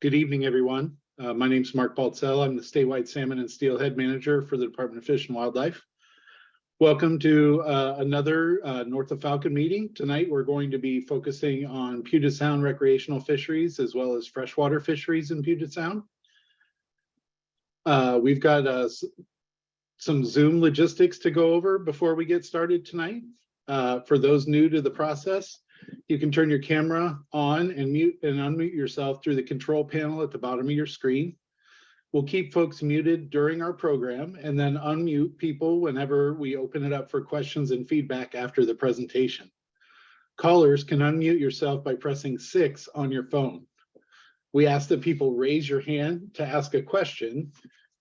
Good evening, everyone. My name is Mark Baltzell. I'm the statewide salmon and steelhead manager for the Department of Fish and Wildlife. Welcome to another North of Falcon meeting. Tonight, we're going to be focusing on Puget Sound recreational fisheries as well as freshwater fisheries in Puget Sound. We've got some Zoom logistics to go over before we get started tonight. For those new to the process, you can turn your camera on and mute and unmute yourself through the control panel at the bottom of your screen. We'll keep folks muted during our program and then unmute people whenever we open it up for questions and feedback after the presentation. Callers can unmute yourself by pressing 6 on your phone. We ask that people raise your hand to ask a question,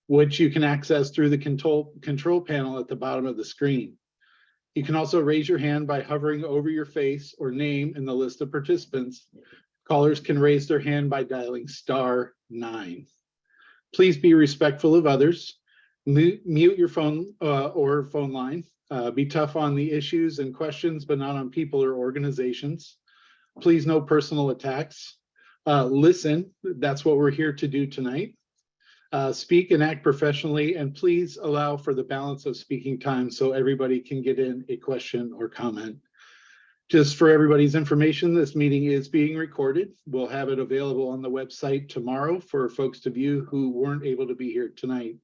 which you can access through the control panel at the bottom of the screen. You can also raise your hand by hovering over your face or name in the list of participants. Callers can raise their hand by dialing *9. Please be respectful of others. Mute your phone or phone line. Be tough on the issues and questions, but not on people or organizations. Please, no personal attacks. Listen, that's what we're here to do tonight. Speak and act professionally, and please allow for the balance of speaking time so everybody can get in a question or comment. Just for everybody's information, this meeting is being recorded. We'll have it available on the website tomorrow for folks to view who weren't able to be here tonight.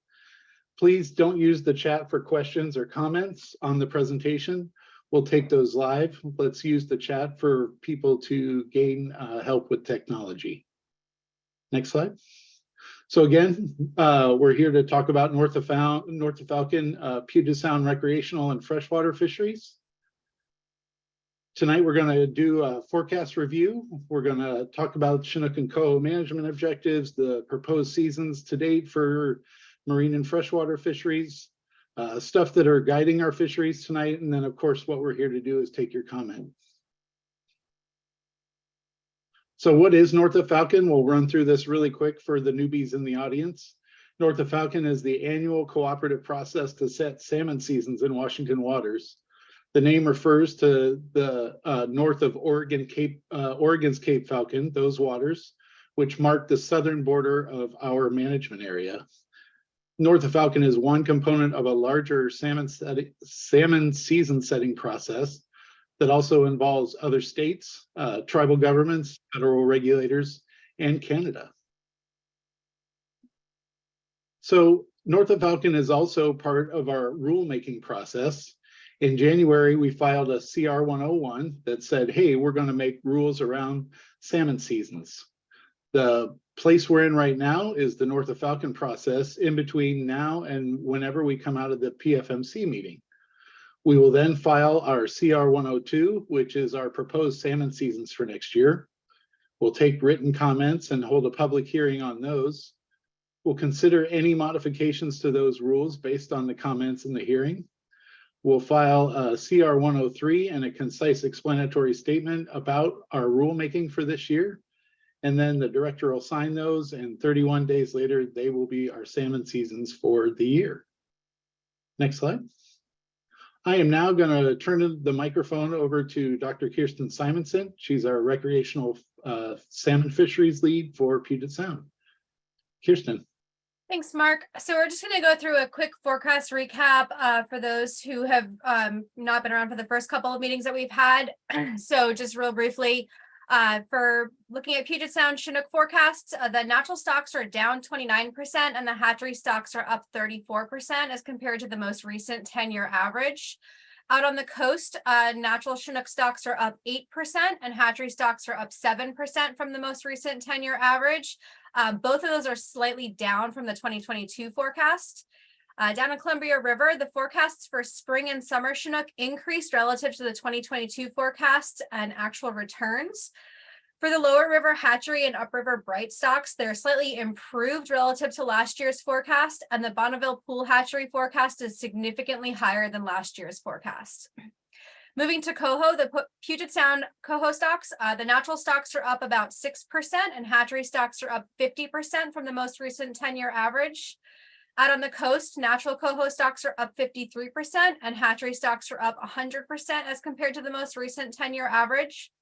Please don't use the chat for questions or comments on the presentation. We'll take those live. Let's use the chat for people to gain help with technology. Next slide. So again, we're here to talk about North of Falcon, Puget Sound recreational and freshwater fisheries. Tonight, we're going to do a forecast review. We're going to talk about Chinook and Coho management objectives, the proposed seasons to date for marine and freshwater fisheries, stuff that are guiding our fisheries tonight. And then, of course, what we're here to do is take your comment. So what is North of Falcon? We'll run through this really quick for the newbies in the audience. North of Falcon is the annual cooperative process to set salmon seasons in Washington waters. The name refers to the north of Oregon's Cape Falcon, those waters, which mark the southern border of our management area. North of Falcon is one component of a larger salmon season setting process that also involves other states, tribal governments, federal regulators, and Canada. So North of Falcon is also part of our rulemaking process. In January, we filed a CR 101 that said, hey, we're going to make rules around salmon seasons. The place we're in right now is the North of Falcon process in between now and whenever we come out of the PFMC meeting. We will then file our CR 102, which is our proposed salmon seasons for next year. We'll take written comments and hold a public hearing on those. We'll consider any modifications to those rules based on the comments in the hearing. We'll file a CR 103 and a concise explanatory statement about our rulemaking for this year. And then the director will sign those, and 31 days later, they will be our salmon seasons for the year. Next slide. I am now going to turn the microphone over to Dr. Kirsten Simonson. She's our recreational salmon fisheries lead for Puget Sound. Kirsten. Thanks, Mark. So we're just going to go through a quick forecast recap for those who have not been around for the first couple of meetings that we've had. So just real briefly, for looking at Puget Sound Chinook forecasts, the natural stocks are down 29% and the hatchery stocks are up 34% as compared to the most recent 10-year average. Out on the coast, natural Chinook stocks are up 8% and hatchery stocks are up 7% from the most recent 10-year average. Both of those are slightly down from the 2022 forecast. Down in Columbia River, the forecasts for spring and summer Chinook increased relative to the 2022 forecasts and actual returns. For the lower river hatchery and upriver bright stocks, they're slightly improved relative to last year's forecast, and the Bonneville Pool hatchery forecast is significantly higher than last year's forecast. Moving to Coho, the Puget Sound Coho stocks, the natural stocks are up about 6% and hatchery stocks are up 50% from the most recent 10-year average. Out on the coast, natural coho stocks are up 53% and hatchery stocks are up 100% as compared to the most recent 10-year average.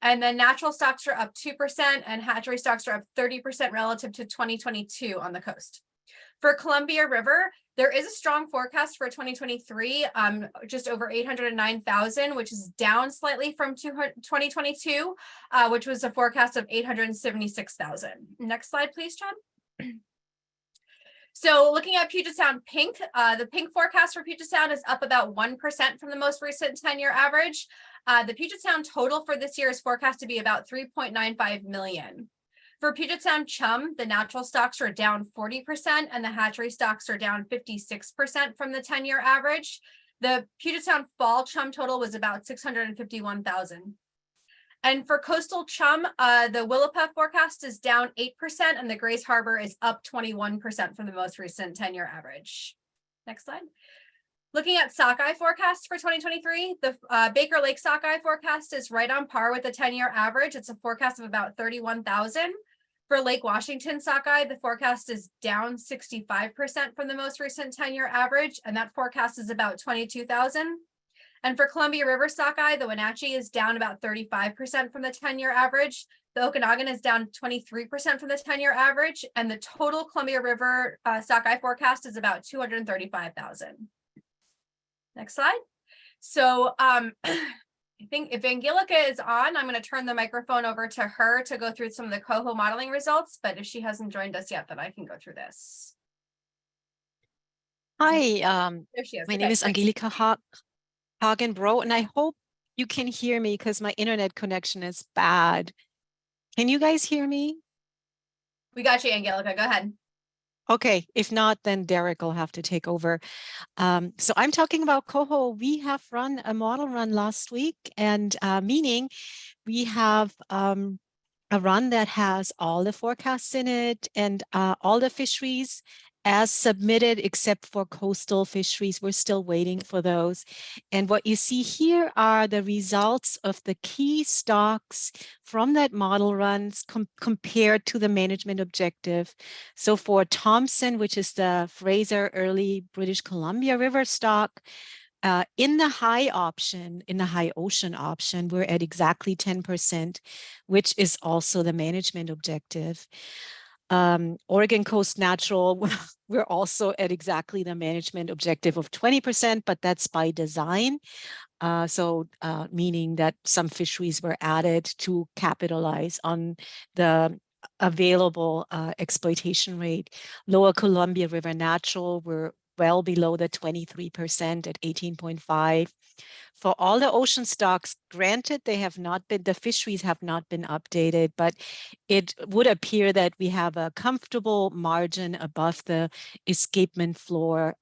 And then natural stocks are up 2% and hatchery stocks are up 30% relative to 2022 on the coast. For Columbia River, there is a strong forecast for 2023, just over 809,000, which is down slightly from 2022, which was a forecast of 876,000. Next slide, please, Chad. So looking at Puget Sound pink, the pink forecast for Puget Sound is up about 1% from the most recent 10-year average. The Puget Sound total for this year is forecast to be about 3.95 million. For Puget Sound chum, the natural stocks are down 40% and the hatchery stocks are down 56% from the 10-year average. The Puget Sound fall chum total was about 651,000. And for coastal chum, the Willapa forecast is down 8% and the Grays Harbor is up 21% from the most recent 10-year average. Next slide. Looking at sockeye forecast for 2023, the Baker Lake sockeye forecast is right on par with the 10-year average. It's a forecast of about 31,000. For Lake Washington sockeye, the forecast is down 65% from the most recent 10-year average, and that forecast is about 22,000. And for Columbia River sockeye, the Wenatchee is down about 35% from the 10-year average. The Okanagan is down 23% from the 10-year average, and the total Columbia River sockeye forecast is about 235,000. Next slide. So I think if Angelica is on, I'm going to turn the microphone over to her to go through some of the Coho modeling results. But if she hasn't joined us yet, then I can go through this. Hi, There she is. my name is Angelica Hagenbro, and I hope you can hear me because my internet connection is bad. Can you guys hear me? We got you, Angelica. Go ahead. Okay, if not, then Derek will have to take over. So I'm talking about Coho. We have run a model run last week, and meaning we have a run that has all the forecasts in it and all the fisheries as submitted, except for coastal fisheries. We're still waiting for those. And what you see here are the results of the key stocks from that model runs compared to the management objective. So for Thompson, which is the Fraser early British Columbia River stock, in the high option, in the high ocean option, we're at exactly 10%, which is also the management objective. Oregon Coast Natural, we're also at exactly the management objective of 20%, but that's by design. Meaning that some fisheries were added to capitalize on the available exploitation rate. Lower Columbia River Natural, we're well below the 23% at 18.5. For all the ocean stocks, granted, they have not been, the fisheries have not been updated, but it would appear that we have a comfortable margin above the escapement floor.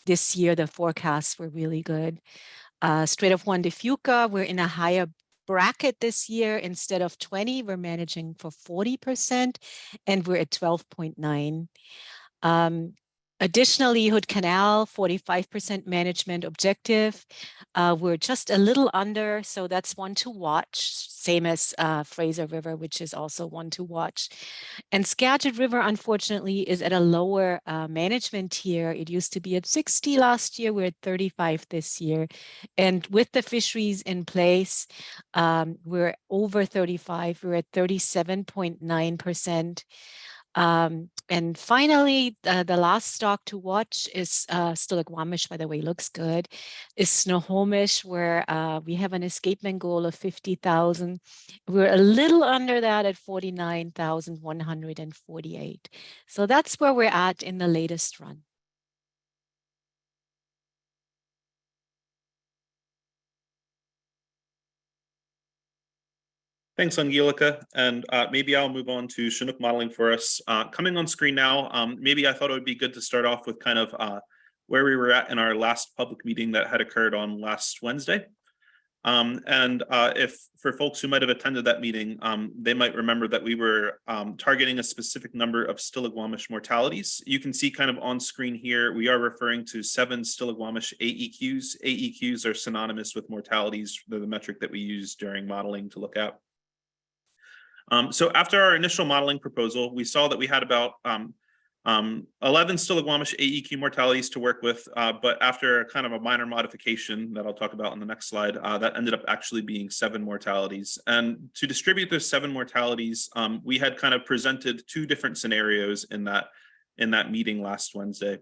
This year, the forecasts were really good. Strait of Juan de Fuca, we're in a higher bracket this year. Instead of 20, we're managing for 40%, and we're at 12.9. Additionally, Hood Canal, 45% management objective. We're just a little under, so that's one to watch, same as Fraser River, which is also one to watch. And Skagit River, unfortunately, is at a lower management tier. It used to be at 60 last year. We're at 35 this year. And with the fisheries in place, we're over 35. We're at 37.9%. And finally, the last stock to watch is Stilagwamish, by the way, looks good, is Snohomish, where we have an escapement goal of 50,000. We're a little under that at 49,148. So that's where we're at in the latest run. Thanks, Angelica. And maybe I'll move on to Chinook modeling for us. Coming on screen now, maybe I thought it would be good to start off with kind of where we were at in our last public meeting that had occurred on last Wednesday. If for folks who might have attended that meeting, they might remember that we were targeting a specific number of Stilagwamish mortalities. You can see kind of on screen here, we are referring to 7 Stilagwamish AEQs. AEQs are synonymous with mortalities. They're the metric that we use during modeling to look at. So after our initial modeling proposal, we saw that we had about 11 Stiligwamish AEQ mortalities to work with, but after kind of a minor modification that I'll talk about on the next slide, that ended up actually being 7 mortalities. And to distribute those 7 mortalities, we had kind of presented 2 different scenarios in that meeting last Wednesday.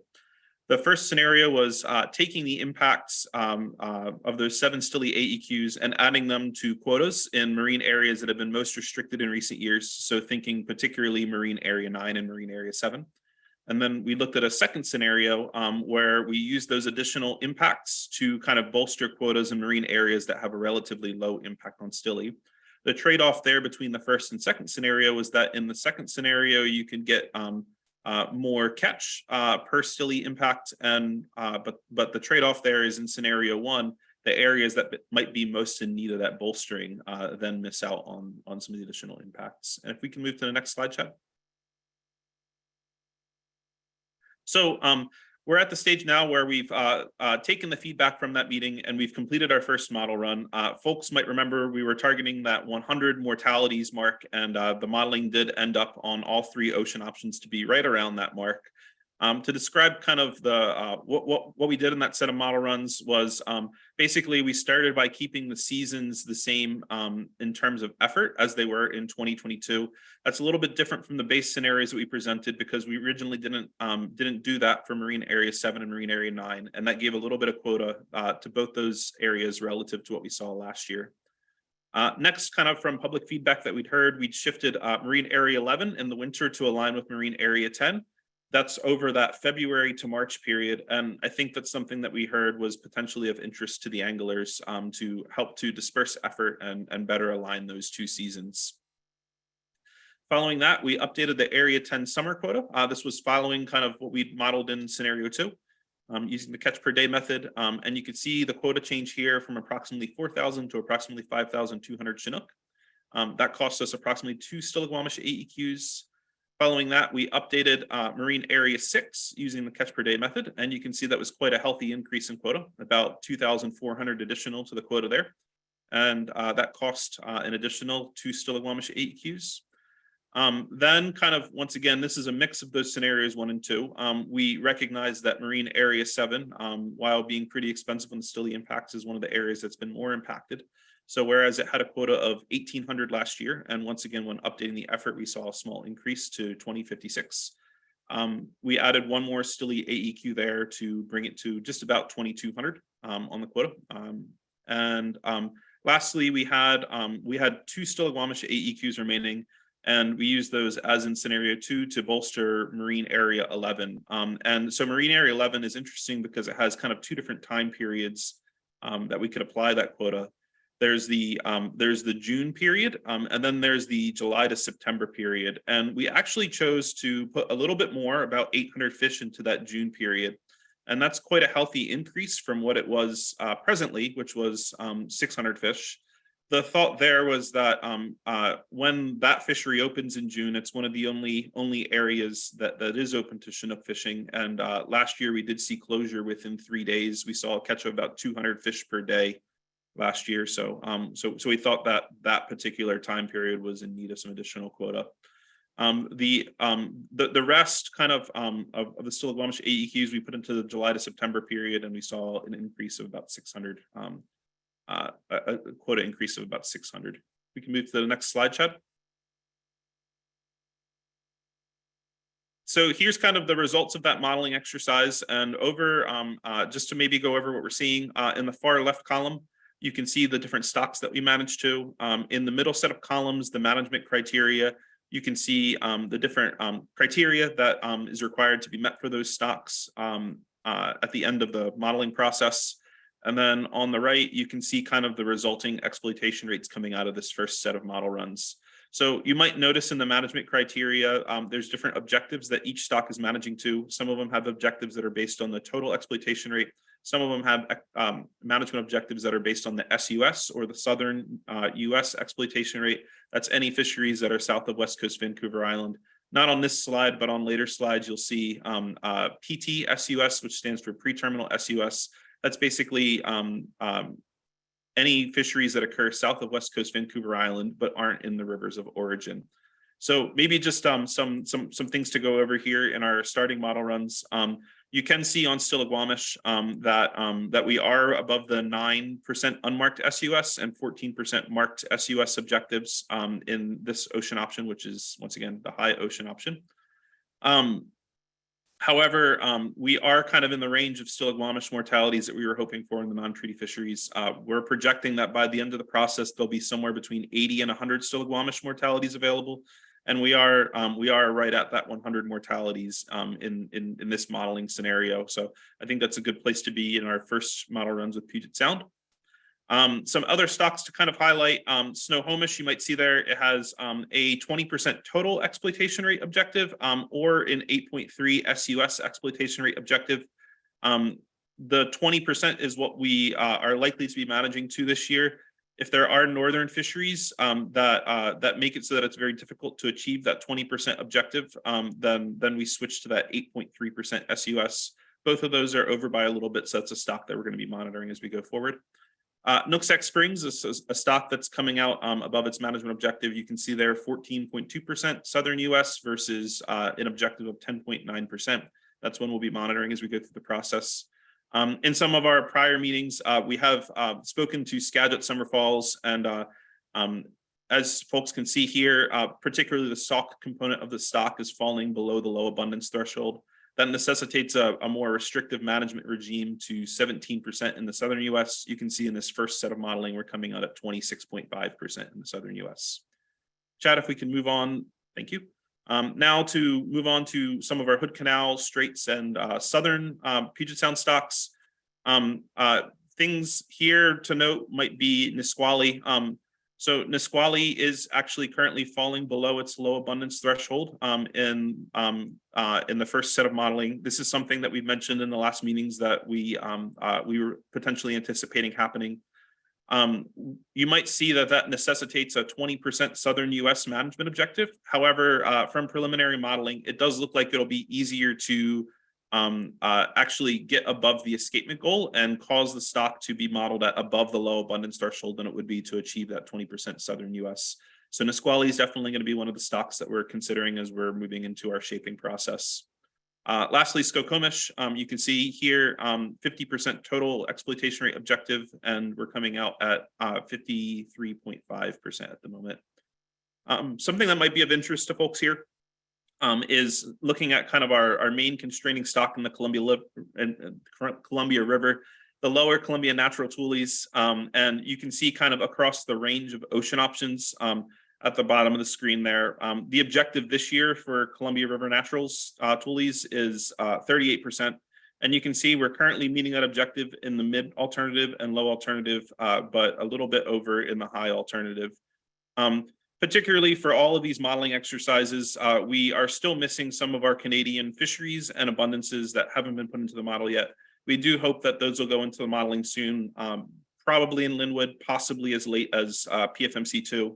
The first scenario was taking the impacts of those 7 Stili AEQs and adding them to quotas in marine areas that have been most restricted in recent years. So thinking particularly Marine Area 9 and Marine Area 7. And then we looked at a second scenario where we used those additional impacts to kind of bolster quotas in marine areas that have a relatively low impact on Stili. The trade-off there between the first and second scenario was that in the second scenario, you can get more catch per Stili impact, and but the trade-off there is in scenario 1, the areas that might be most in need of that bolstering then miss out on some of the additional impacts. And if we can move to the next slide, Chad. So we're at the stage now where we've taken the feedback from that meeting and we've completed our first model run. Folks might remember we were targeting that 100 mortalities mark, and the modeling did end up on all 3 ocean options to be right around that mark. To describe kind of the what we did in that set of model runs was basically we started by keeping the seasons the same in terms of effort as they were in 2022. That's a little bit different from the base scenarios that we presented because we originally didn't do that for Marine Area 7 and Marine Area 9, and that gave a little bit of quota to both those areas relative to what we saw last year. Next, kind of from public feedback that we'd heard, we'd shifted Marine Area 11 in the winter to align with Marine Area 10. That's over that February to March period. And I think that's something that we heard was potentially of interest to the anglers to help to disperse effort and better align those 2 seasons. Following that, we updated the Area 10 summer quota. This was following kind of what we'd modeled in scenario 2 using the catch per day method. And you can see the quota change here from approximately 4,000 to approximately 5,200 Chinook. That cost us approximately 2 Stiligwamish AEQs. Following that, we updated Marine Area 6 using the catch per day method, and you can see that was quite a healthy increase in quota, about 2,400 additional to the quota there. And that cost an additional 2 Stiligwamish AEQs. Then kind of, once again, this is a mix of those scenarios 1 and 2. We recognize that Marine Area 7, while being pretty expensive on the Stili impacts, is one of the areas that's been more impacted. So whereas it had a quota of 1,800 last year, and once again, when updating the effort, we saw a small increase to 2,056. We added 1 more Stili AEQ there to bring it to just about 2,200 on the quota. Lastly, we had 2 Stiligwamish AEQs remaining, and we used those as in scenario 2 to bolster Marine Area 11. And so Marine Area 11 is interesting because it has kind of 2 different time periods that we could apply that quota. There's the June period, and then there's the July to September period. And we actually chose to put a little bit more, about 800 fish into that June period. And that's quite a healthy increase from what it was presently, which was 600 fish. The thought there was that when that fishery opens in June, it's one of the only areas that is open to Chinook fishing. And last year we did see closure within 3 days. We saw a catch of about 200 fish per day last year. So we thought that particular time period was in need of some additional quota. The rest kind of the Stiligwamish AEQs we put into the July to September period, and we saw an increase of about 600, a quota increase of about 600. We can move to the next slide, Chad. So here's kind of the results of that modeling exercise, and over just to maybe go over what we're seeing in the far left column. You can see the different stocks that we managed to. In the middle set of columns, the management criteria, you can see the different criteria that is required to be met for those stocks at the end of the modeling process. And then on the right, you can see kind of the resulting exploitation rates coming out of this first set of model runs. So you might notice in the management criteria, there's different objectives that each stock is managing to. Some of them have objectives that are based on the total exploitation rate. Some of them have management objectives that are based on the SUS, or the Southern US exploitation rate. That's any fisheries that are south of West Coast Vancouver Island. Not on this slide, but on later slides, you'll see PT SUS, which stands for pre-terminal SUS. That's basically any fisheries that occur south of West Coast Vancouver Island, but aren't in the rivers of origin. So maybe just some things to go over here in our starting model runs. You can see on Stillaguamish that we are above the 9% unmarked SUS and 14% marked SUS objectives in this ocean option, which is once again the high ocean option. However, we are kind of in the range of Stillaguamish mortalities that we were hoping for in the non-treaty fisheries. We're projecting that by the end of the process, there'll be somewhere between 80 and 100 Stillaguamish mortalities available. And we are right at that 100 mortalities in this modeling scenario. So I think that's a good place to be in our first model runs with Puget Sound. Some other stocks to kind of highlight, Snohomish, you might see there, it has a 20% total exploitation rate objective or an 8.3 SUS exploitation rate objective. The 20% is what we are likely to be managing to this year. If there are northern fisheries that make it so that it's very difficult to achieve that 20% objective, then we switch to that 8.3% SUS. Both of those are over by a little bit, so that's a stock that we're going to be monitoring as we go forward. Nooksack Springs is a stock that's coming out above its management objective. You can see there 14.2% southern US versus an objective of 10.9%. That's one we'll be monitoring as we go through the process. In some of our prior meetings, we have spoken to Skagit Summer Falls, and as folks can see here, particularly the stock component of the stock is falling below the low abundance threshold. That necessitates a more restrictive management regime to 17% in the southern US. You can see in this first set of modeling, we're coming out at 26.5% in the southern US. Chad, if we can move on, thank you. Now to move on to some of our Hood Canal, Straits, and southern Puget Sound stocks. Things here to note might be Nisqually. So Nisqually is actually currently falling below its low abundance threshold in the first set of modeling. This is something that we've mentioned in the last meetings that we were potentially anticipating happening. You might see that necessitates a 20% southern US management objective. However, from preliminary modeling, it does look like it'll be easier to actually get above the escapement goal and cause the stock to be modeled at above the low abundance threshold than it would be to achieve that 20% southern US. So Nisqually is definitely going to be one of the stocks that we're considering as we're moving into our shaping process. Lastly, Skokomish, you can see here 50% total exploitation rate objective, and we're coming out at 53.5% at the moment. Something that might be of interest to folks here is looking at kind of our main constraining stock in the Columbia River, the lower Columbia natural tules, and you can see kind of across the range of ocean options at the bottom of the screen there. The objective this year for Columbia River Naturals tules is 38%. And you can see we're currently meeting that objective in the mid alternative and low alternative, but a little bit over in the high alternative. Particularly for all of these modeling exercises, we are still missing some of our Canadian fisheries and abundances that haven't been put into the model yet. We do hope that those will go into the modeling soon, probably in Linwood, possibly as late as PFMC2.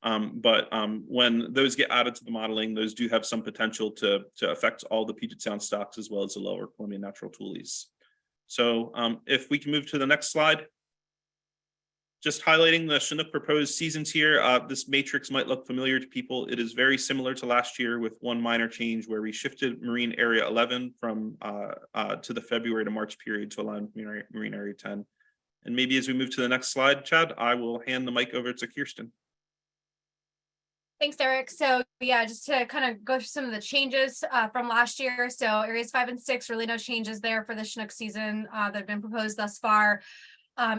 But when those get added to the modeling, those do have some potential to affect all the Puget Sound stocks as well as the lower Columbia natural tules. So if we can move to the next slide. Just highlighting the Chinook proposed seasons here. This matrix might look familiar to people. It is very similar to last year with one minor change where we shifted Marine Area 11 from to the February to March period to align with Marine Area 10. And maybe as we move to the next slide, Chad, I will hand the mic over to Kirsten. Thanks, Eric. So yeah, just to kind of go through some of the changes from last year. So areas 5 and 6, really no changes there for the Chinook season that have been proposed thus far.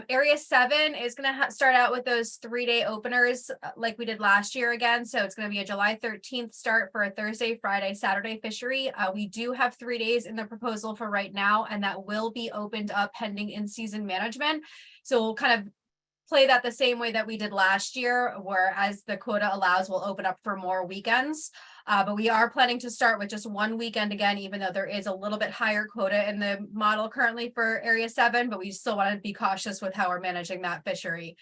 Area 7 is going to start out with those 3-day openers like we did last year again. So it's going to be a July 13th start for a Thursday, Friday, Saturday fishery. We do have 3 days in the proposal for right now, and that will be opened up pending in-season management. So we'll kind of play that the same way that we did last year, where as the quota allows, we'll open up for more weekends. But we are planning to start with just one weekend again, even though there is a little bit higher quota in the model currently for Area 7, but we still want to be cautious with how we're managing that fishery.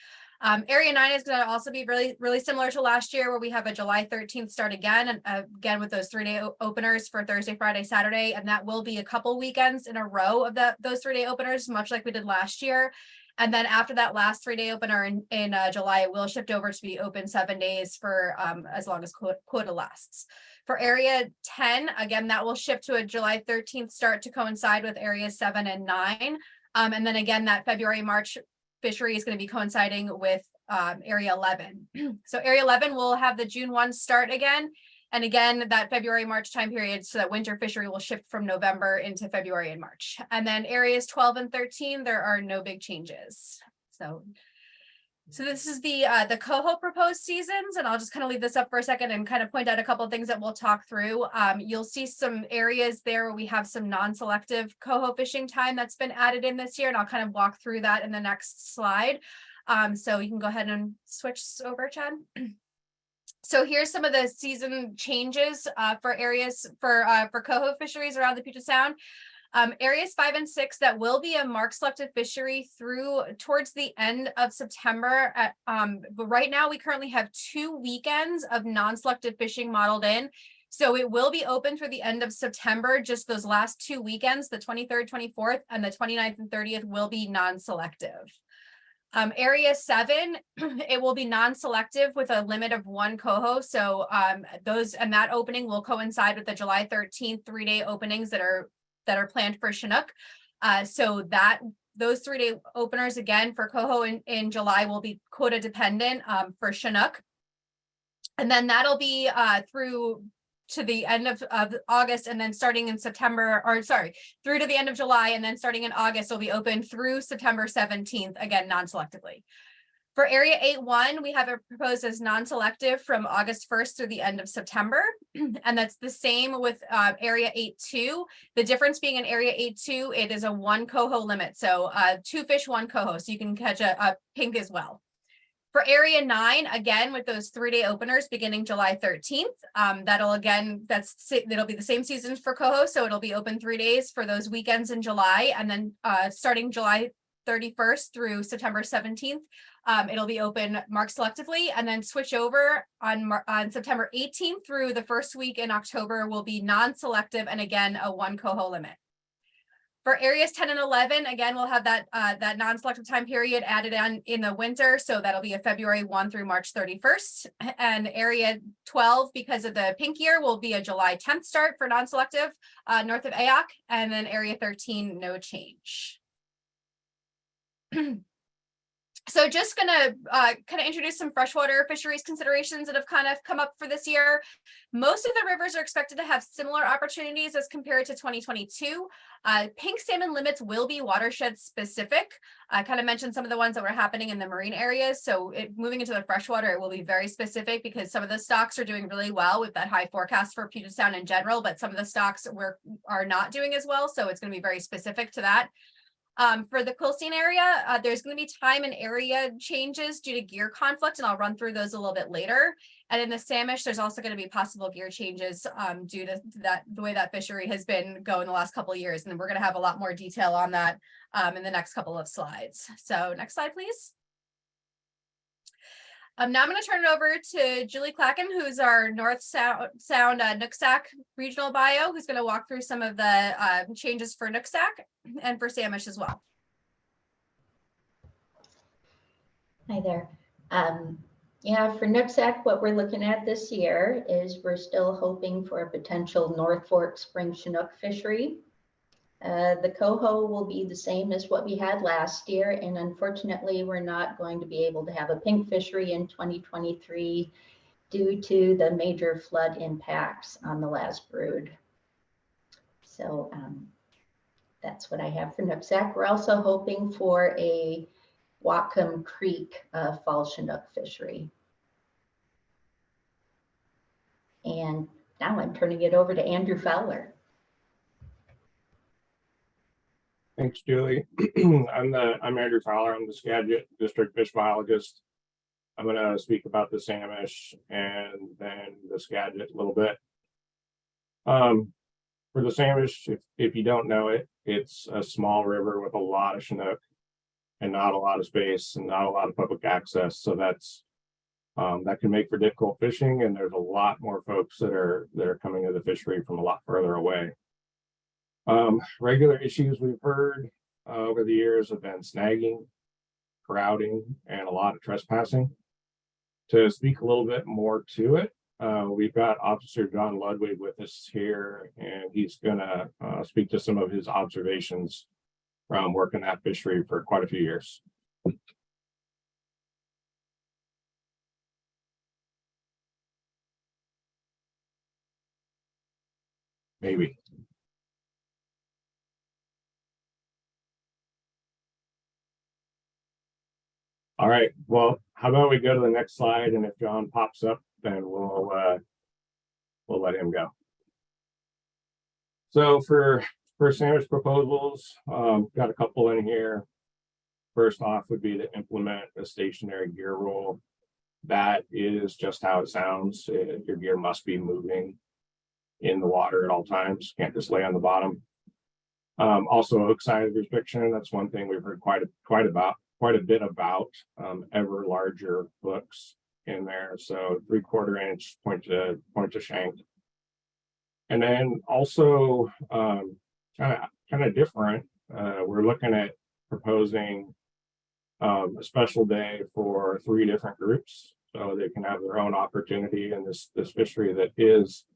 Area 9 is going to also be really similar to last year, where we have a July 13th start again, and again with those 3-day openers for Thursday, Friday, Saturday, and that will be a couple weekends in a row of those 3-day openers, much like we did last year. And then after that last 3-day opener in July, it will shift over to be open 7 days for as long as quota lasts. For Area 10, again, that will shift to a July 13th start to coincide with Areas 7 and 9. And then again, that February-March fishery is going to be coinciding with Area 11. So Area 11 will have the June 1 start again. And again, that February-March time period, so that winter fishery will shift from November into February and March. And then Areas 12 and 13, there are no big changes. So this is the Coho proposed seasons, and I'll just kind of leave this up for a second and kind of point out a couple of things that we'll talk through. You'll see some areas there where we have some non-selective Coho fishing time that's been added in this year, and I'll kind of walk through that in the next slide. So you can go ahead and switch over, Chad. So here's some of the season changes for areas for Coho fisheries around the Puget Sound. Areas 5 and 6, that will be a mark selected fishery through towards the end of September. But right now we currently have 2 weekends of non-selective fishing modeled in. So it will be open for the end of September. Just those last 2 weekends, the 23rd, 24th, and the 29th and 30th will be non-selective. Area 7, it will be non-selective with a limit of 1 coho. So that opening will coincide with the July 13th 3-day openings that are planned for Chinook. So those 3-day openers again for Coho in July will be quota dependent for Chinook. And then that'll be through to the end of August, and then starting in September, through to the end of July, and then starting in August will be open through September 17th, again, non-selectively. For Area 8-1, we have it proposed as non-selective from August 1st through the end of September. And that's the same with Area 8-2. The difference being in Area 8-2, it is a 1 coho limit. So 2 fish, 1 coho. So you can catch a pink as well. For Area 9, again, with those 3-day openers beginning July 13th, it'll be the same season for Coho. So it'll be open 3 days for those weekends in July. And then starting July 31st through September 17th, it'll be open marked selectively, and then switch over on September 18th through the first week in October will be non-selective, and again, a 1 coho limit. For areas 10 and 11, again, we'll have that non-selective time period added in the winter. So that'll be a February 1 through March 31st. And area 12, because of the pink year, will be a July 10th start for non-selective north of AOC. And then area 13, no change. So just gonna kind of introduce some freshwater fisheries considerations that have kind of come up for this year. Most of the rivers are expected to have similar opportunities as compared to 2022. Pink salmon limits will be watershed specific. I kind of mentioned some of the ones that were happening in the marine areas. So moving into the freshwater, it will be very specific because some of the stocks are doing really well with that high forecast for Puget Sound in general, but some of the stocks are not doing as well. So it's going to be very specific to that. For the Quilcene area, there's going to be time and area changes due to gear conflict, and I'll run through those a little bit later. And in the Samish, there's also going to be possible gear changes due to the way that fishery has been going the last couple of years. And we're going to have a lot more detail on that in the next couple of slides. So next slide, please. Now I'm going to turn it over to Julie Clacken, who's our North Sound Nooksack regional bio, who's going to walk through some of the changes for Nooksack and for Samish as well. Hi there. Yeah, for Nooksack, what we're looking at this year is we're still hoping for a potential North Fork spring Chinook fishery. The coho will be the same as what we had last year, and unfortunately we're not going to be able to have a pink fishery in 2023 due to the major flood impacts on the last brood. So that's what I have for Nooksack. We're also hoping for a Whatcom Creek fall Chinook fishery. And now I'm turning it over to Andrew Fowler. Thanks, Julie. I'm Andrew Fowler. I'm the Skagit District Fish Biologist. I'm going to speak about the Samish and then the Skagit a little bit. For the Samish, if you don't know it, it's a small river with a lot of Chinook. And and not a lot of space and not a lot of public access. So that's that can make for difficult fishing, and there's a lot more folks that are coming to the fishery from a lot further away. Regular issues we've heard over the years have been snagging, crowding, and a lot of trespassing. To speak a little bit more to it, we've got Officer John Ludwig with us here, and he's gonna speak to some of his observations from working that fishery for quite a few years. Maybe. All right, well, how about we go to the next slide, and if John pops up, then we'll let him go. So for sandwich proposals, got a couple in here. First off would be to implement a stationary gear rule. That is just how it sounds. Your gear must be moving in the water at all times. Can't just lay on the bottom. Also, hook size restriction. That's one thing we've heard quite a bit about. Ever larger hooks in there. So 3/4 inch point to shank. And then also kind of different. We're looking at proposing a special day for 3 different groups, so they can have their own opportunity in this fishery that is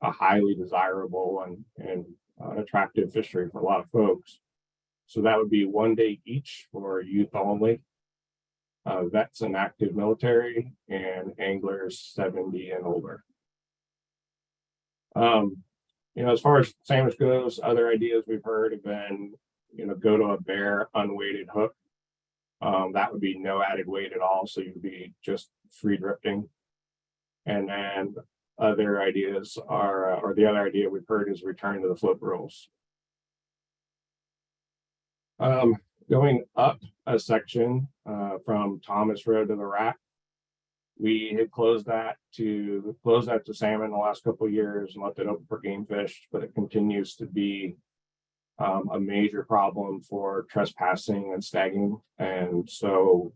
a highly desirable and attractive fishery for a lot of folks. So that would be 1 day each for youth only, vets and active military, and anglers 70 and older. As far as sandwich goes, other ideas we've heard have been, go to a bare unweighted hook. That would be no added weight at all, so you'd be just free drifting. And then other ideas are, or the other idea we've heard is return to the flip rules. Going up a section from Thomas Road to the Rack, we had closed that to salmon the last couple of years and left it open for game fish, but it continues to be a major problem for trespassing and snagging. And so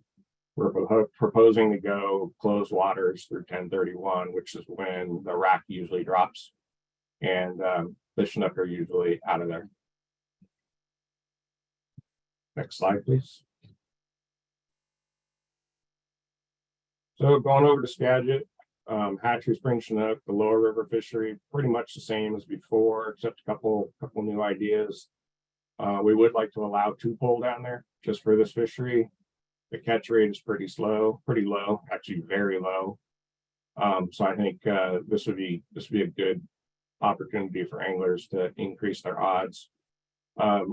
we're proposing to go closed waters through 10/31, which is when the rack usually drops, and the Chinook are usually out of there. Next slide, please. So going over to Skagit, hatchery spring Chinook, the lower river fishery, pretty much the same as before, except a couple new ideas. We would like to allow 2-pole down there just for this fishery. The catch rate is pretty low, actually very low. So I think this would be a good opportunity for anglers to increase their odds.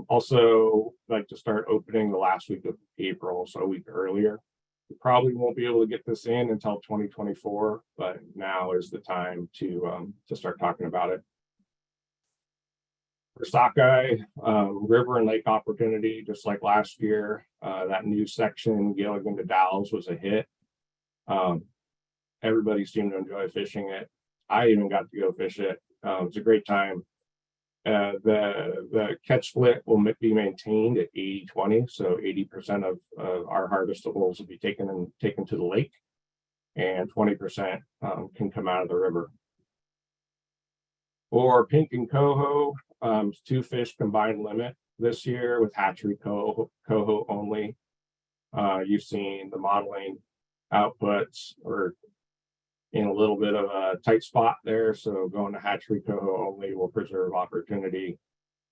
Also like to start opening the last week of April, so a week earlier. We probably won't be able to get this in until 2024, but now is the time to start talking about it. For sockeye, river and lake opportunity, just like last year, that new section, Gilligan to Dalles, was a hit. Everybody seemed to enjoy fishing it. I even got to go fish it. It's a great time. The catch split will be maintained at 80-20, so 80% of our harvestables will be taken to the lake, and 20% can come out of the river. For pink and coho, 2 fish combined limit this year with hatchery coho only. You've seen the modeling outputs are in a little bit of a tight spot there, so going to hatchery coho only will preserve opportunity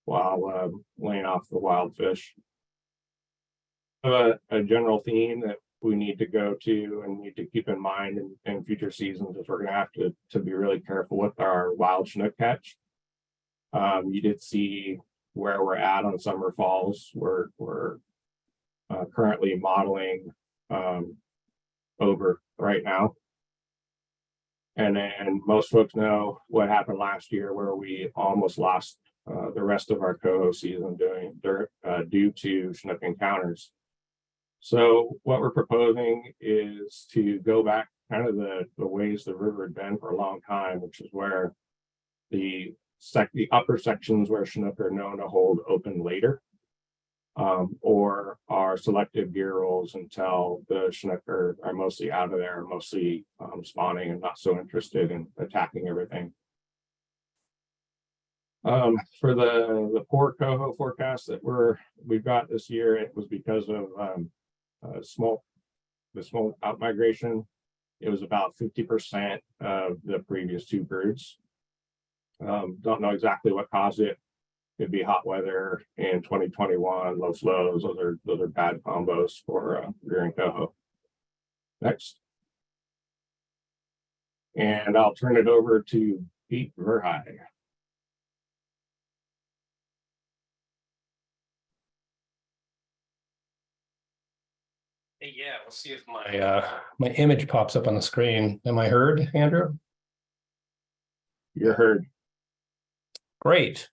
while laying off the wild fish. A general theme that we need to go to and need to keep in mind in future seasons is we're going to have to be really careful with our wild Chinook catch. You did see where we're at on summer falls. We're currently modeling over right now. And then most folks know what happened last year, where we almost lost the rest of our coho season due to Chinook encounters. So what we're proposing is to go back kind of the ways the river had been for a long time, which is where the upper sections where Chinook are known to hold open later. or our selective gear rolls until the Chinook are mostly out of there, mostly spawning and not so interested in attacking everything. For the poor coho forecast that we've got this year, it was because of the smoke out migration. It was about 50% of the previous two broods. Don't know exactly what caused it. Could be hot weather in 2021, low flows. Those are bad combos for rearing coho. Next. And I'll turn it over to Pete Verheij. Hey, yeah, we'll see if my image pops up on the screen. Am I heard, Andrew? You're heard. Great.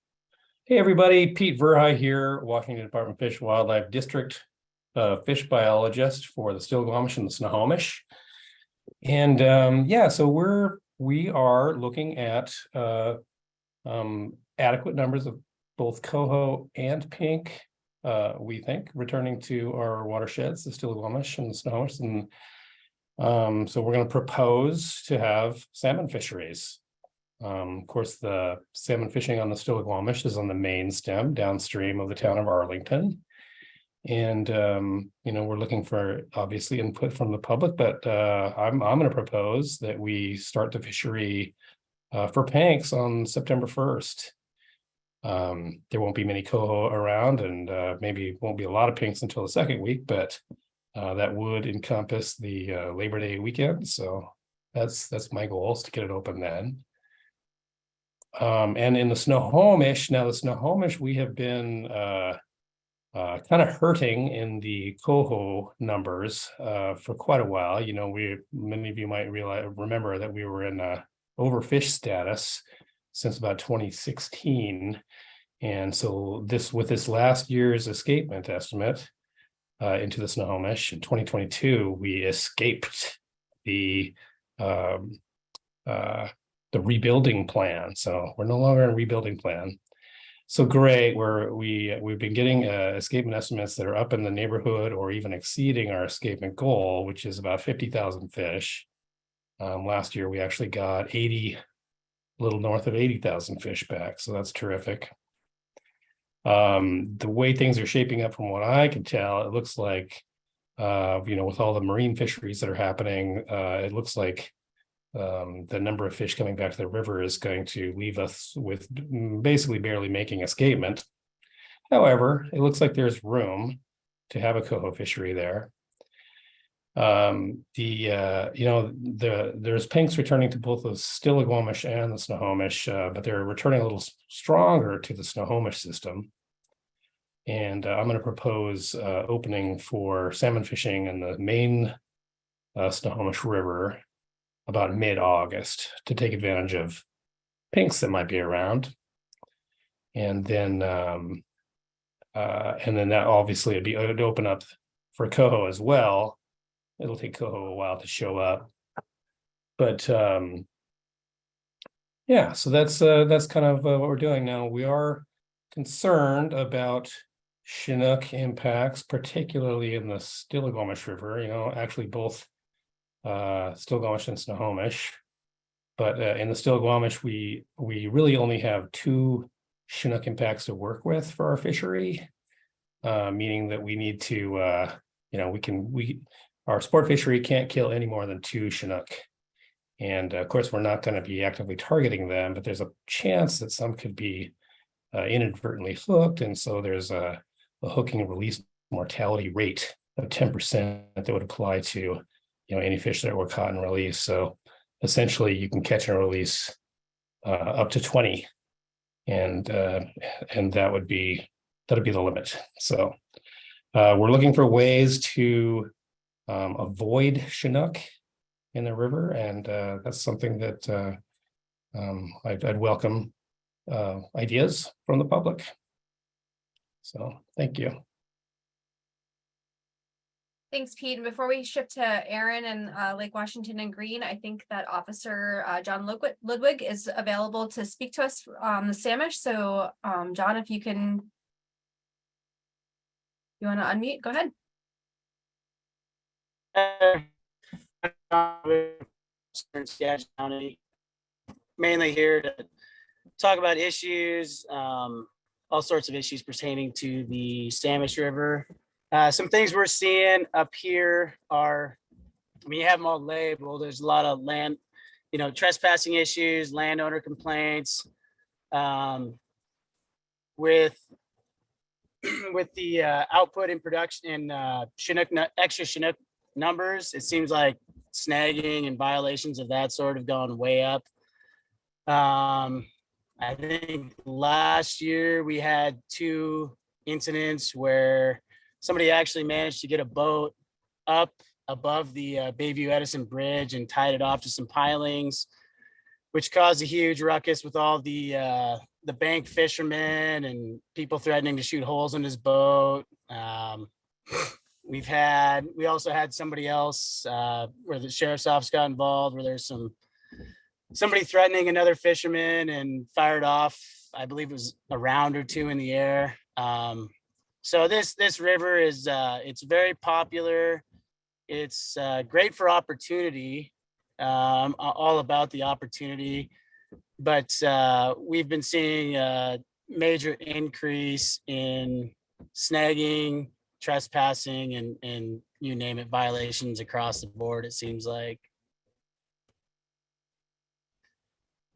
Hey, everybody, Pete Verheij here, Washington Department of Fish and Wildlife District fish biologist for the Stillaguamish and the Snohomish. And yeah, so we are looking at adequate numbers of both coho and pink, we think, returning to our watersheds, the Stillaguamish and the Snohomish. And so we're going to propose to have salmon fisheries. Of course, the salmon fishing on the Stillaguamish is on the main stem downstream of the town of Arlington. And, you know, we're looking for obviously input from the public, but I'm going to propose that we start the fishery for panks on September 1st. There won't be many coho around, and maybe won't be a lot of pinks until the second week, but that would encompass the Labor Day weekend. So that's my goal, is to get it open then. And in the Snohomish, now the Snohomish, we have been kind of hurting in the coho numbers for quite a while. You know, many of you might remember that we were in overfish status since about 2016. And so with this last year's escapement estimate into the Snohomish in 2022, we escaped the rebuilding plan. So we're no longer in rebuilding plan. So great, we've been getting escapement estimates that are up in the neighborhood or even exceeding our escapement goal, which is about 50,000 fish. Last year, we actually got a little north of 80,000 fish back. So that's terrific. The way things are shaping up, from what I can tell, it looks like, you know, with all the marine fisheries that are happening, it looks like the number of fish coming back to the river is going to leave us with basically barely making escapement. However, it looks like there's room to have a coho fishery there. You know, there's pinks returning to both the Stillaguamish and the Snohomish, but they're returning a little stronger to the Snohomish system. And I'm going to propose opening for salmon fishing in the main Snohomish River about mid-August to take advantage of pinks that might be around. And then that obviously it'd open up for coho as well. It'll take coho a while to show up, but yeah, so that's kind of what we're doing now. We are concerned about Chinook impacts, particularly in the Stillaguamish River. You know, actually both Stillaguamish and Snohomish, but in the Stillaguamish, we really only have 2 Chinook impacts to work with for our fishery, meaning that we need to, you know, our sport fishery can't kill any more than 2 Chinook. And of course, we're not going to be actively targeting them, but there's a chance that some could be inadvertently hooked. And so there's a hooking and release mortality rate of 10% that would apply to, you know, any fish that were caught and released. So essentially you can catch and release up to 20. And that would be the limit. So we're looking for ways to avoid Chinook in the river, and that's something that I'd welcome ideas from the public. So thank you. Thanks, Pete. And before we shift to Aaron and Lake Washington and Green, I think that Officer John Ludwig is available to speak to us on the Samish. So John, if you can You want to unmute? Go ahead. County. Mainly here to talk about issues, all sorts of issues pertaining to the Samish River. Some things we're seeing up here are, I mean, you have them all labeled. There's a lot of land, trespassing issues, landowner complaints. With the output in production in Chinook, extra Chinook numbers, it seems like snagging and violations of that sort have gone way up. I think last year we had 2 incidents where somebody actually managed to get a boat up above the Bayview Edison Bridge and tied it off to some pilings, which caused a huge ruckus with all the bank fishermen and people threatening to shoot holes in his boat. We also had somebody else where the sheriff's office got involved, where there's somebody threatening another fisherman and fired off, I believe it was a round or 2 in the air. So this river is it's very popular. It's great for opportunity. All about the opportunity, but we've been seeing a major increase in snagging, trespassing, and you name it, violations across the board, it seems like.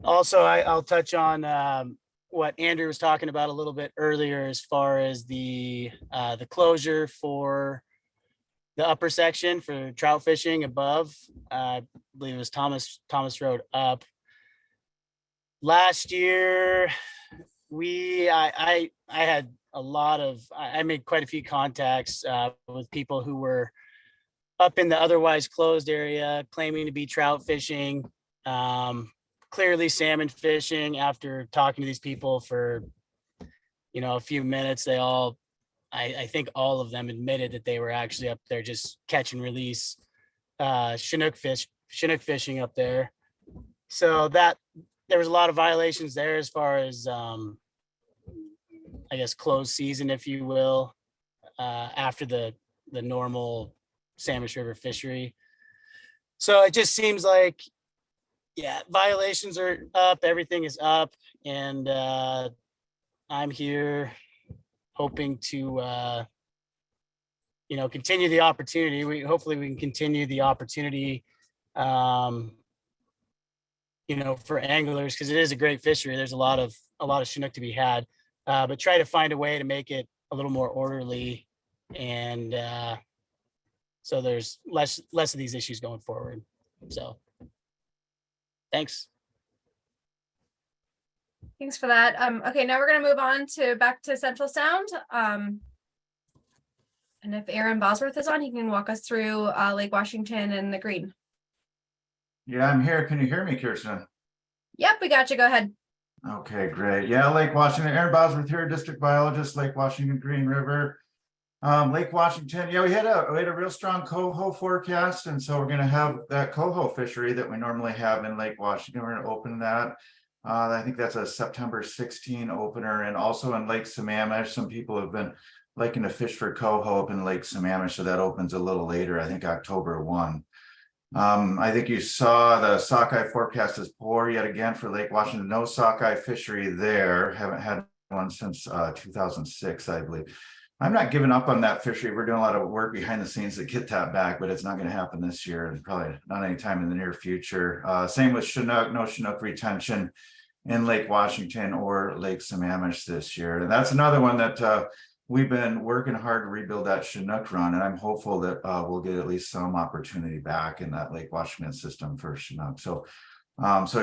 Also, I'll touch on what Andrew was talking about a little bit earlier as far as the closure for the upper section for trout fishing above. I believe it was Thomas Road up. Last year, I had I made quite a few contacts with people who were up in the otherwise closed area claiming to be trout fishing, clearly salmon fishing. After talking to these people for, a few minutes, I think all of them admitted that they were actually up there just catch and release Chinook fishing up there. So that there was a lot of violations there as far as I guess closed season, if you will, after the normal Samish River fishery. So it just seems like, yeah, violations are up, everything is up, and I'm here hoping to continue the opportunity. Hopefully we can continue the opportunity for anglers, because it is a great fishery. There's a lot of Chinook to be had, but try to find a way to make it a little more orderly, and so there's less of these issues going forward. So thanks. Thanks for that. Okay, now we're going to move on back to Central Sound. And if Aaron Bosworth is on, he can walk us through Lake Washington and the Green. Yeah, I'm here. Can you hear me, Kirsten? Yep, we got you. Go ahead. Okay, great. Yeah, Lake Washington, Aaron Bosworth here, district biologist, Lake Washington, Green River. Lake Washington, yeah, we had a real strong coho forecast, and so we're going to have that coho fishery that we normally have in Lake Washington. We're going to open that. I think that's a September 16 opener, and also in Lake Sammamish, some people have been liking to fish for coho up in Lake Sammamish, so that opens a little later, I think October 1. I think you saw the sockeye forecast is poor yet again for Lake Washington. No sockeye fishery there. Haven't had one since 2006, I believe. I'm not giving up on that fishery. We're doing a lot of work behind the scenes to get that back, but it's not going to happen this year and probably not anytime in the near future. Same with Chinook, no Chinook retention in Lake Washington or Lake Sammamish this year. And that's another one that we've been working hard to rebuild that Chinook run, and I'm hopeful that we'll get at least some opportunity back in that Lake Washington system for Chinook. So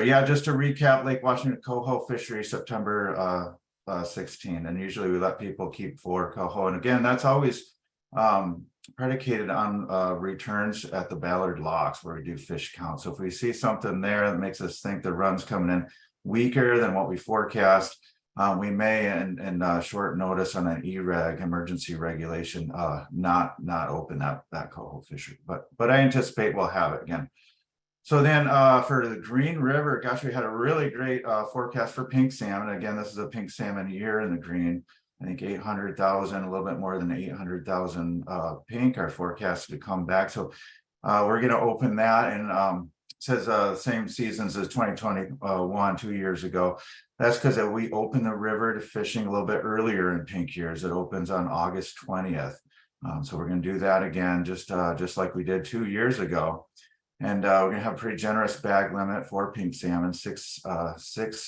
yeah, just to recap, Lake Washington coho fishery September 16, and usually we let people keep 4 coho, and again, that's always predicated on returns at the Ballard locks where we do fish count. So if we see something there that makes us think the run's coming in weaker than what we forecast, we may, in short notice on an EREG emergency regulation, not open that coho fishery, but I anticipate we'll have it again. So then for the Green River, gosh, we had a really great forecast for pink salmon. Again, this is a pink salmon year in the Green. I think 800,000, a little bit more than 800,000 pink are forecasted to come back. So we're going to open that, and it says same seasons as 2021, 2 years ago. That's because we open the river to fishing a little bit earlier in pink years. It opens on August 20th. So we're going to do that again, just like we did 2 years ago. And we're going to have a pretty generous bag limit for pink salmon, six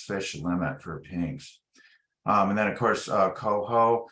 fish limit for pinks. And then, of course, Coho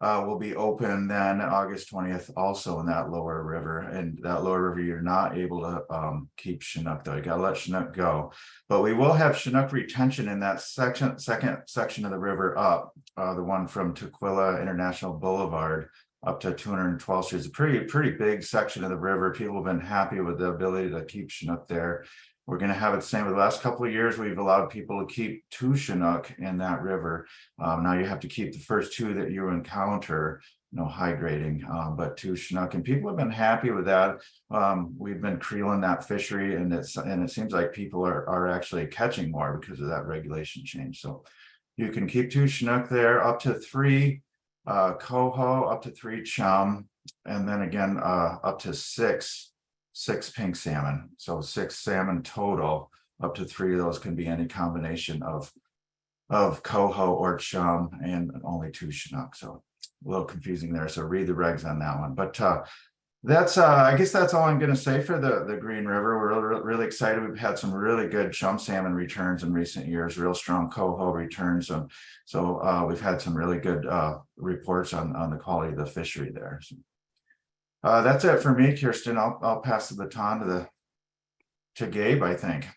will be open then August 20th, also in that lower river. And that lower river, you're not able to keep Chinook, though. You got to let Chinook go. But we will have Chinook retention in that second section of the river up, the one from Tukwila International Boulevard up to 212th Street. It's a pretty big section of the river. People have been happy with the ability to keep Chinook there. We're going to have it the same. With the last couple of years, we've allowed people to keep 2 Chinook in that river. Now you have to keep the first 2 that you encounter, high grading, but 2 Chinook, and people have been happy with that. We've been creeling that fishery, and it seems like people are actually catching more because of that regulation change. So you can keep 2 Chinook there, up to 3 Coho, up to 3 chum, and then again up to 6 pink salmon. So 6 salmon total. Up to 3 of those can be any combination of Coho or chum, and only 2 Chinook. So a little confusing there. So read the regs on that one. But that's I guess that's all I'm going to say for the Green River. We're really excited. We've had some really good chum salmon returns in recent years, real strong Coho returns. So we've had some really good reports on the quality of the fishery there. So, that's it for me, Kirsten. I'll pass the baton to Gabe, I think.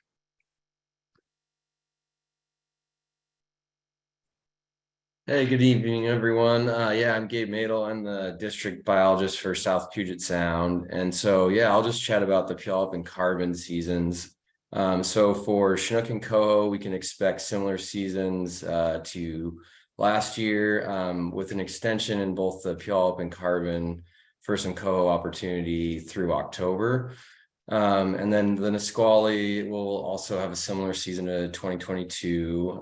Hey, good evening, everyone. Yeah, I'm Gabe Madel. I'm the district biologist for South Puget Sound. And so, yeah, I'll just chat about the Puyallup and Carbon seasons. So for Chinook and Coho, we can expect similar seasons to last year, with an extension in both the Puyallup and Carbon first and Coho opportunity through October. And then the Nisqually will also have a similar season to 2022.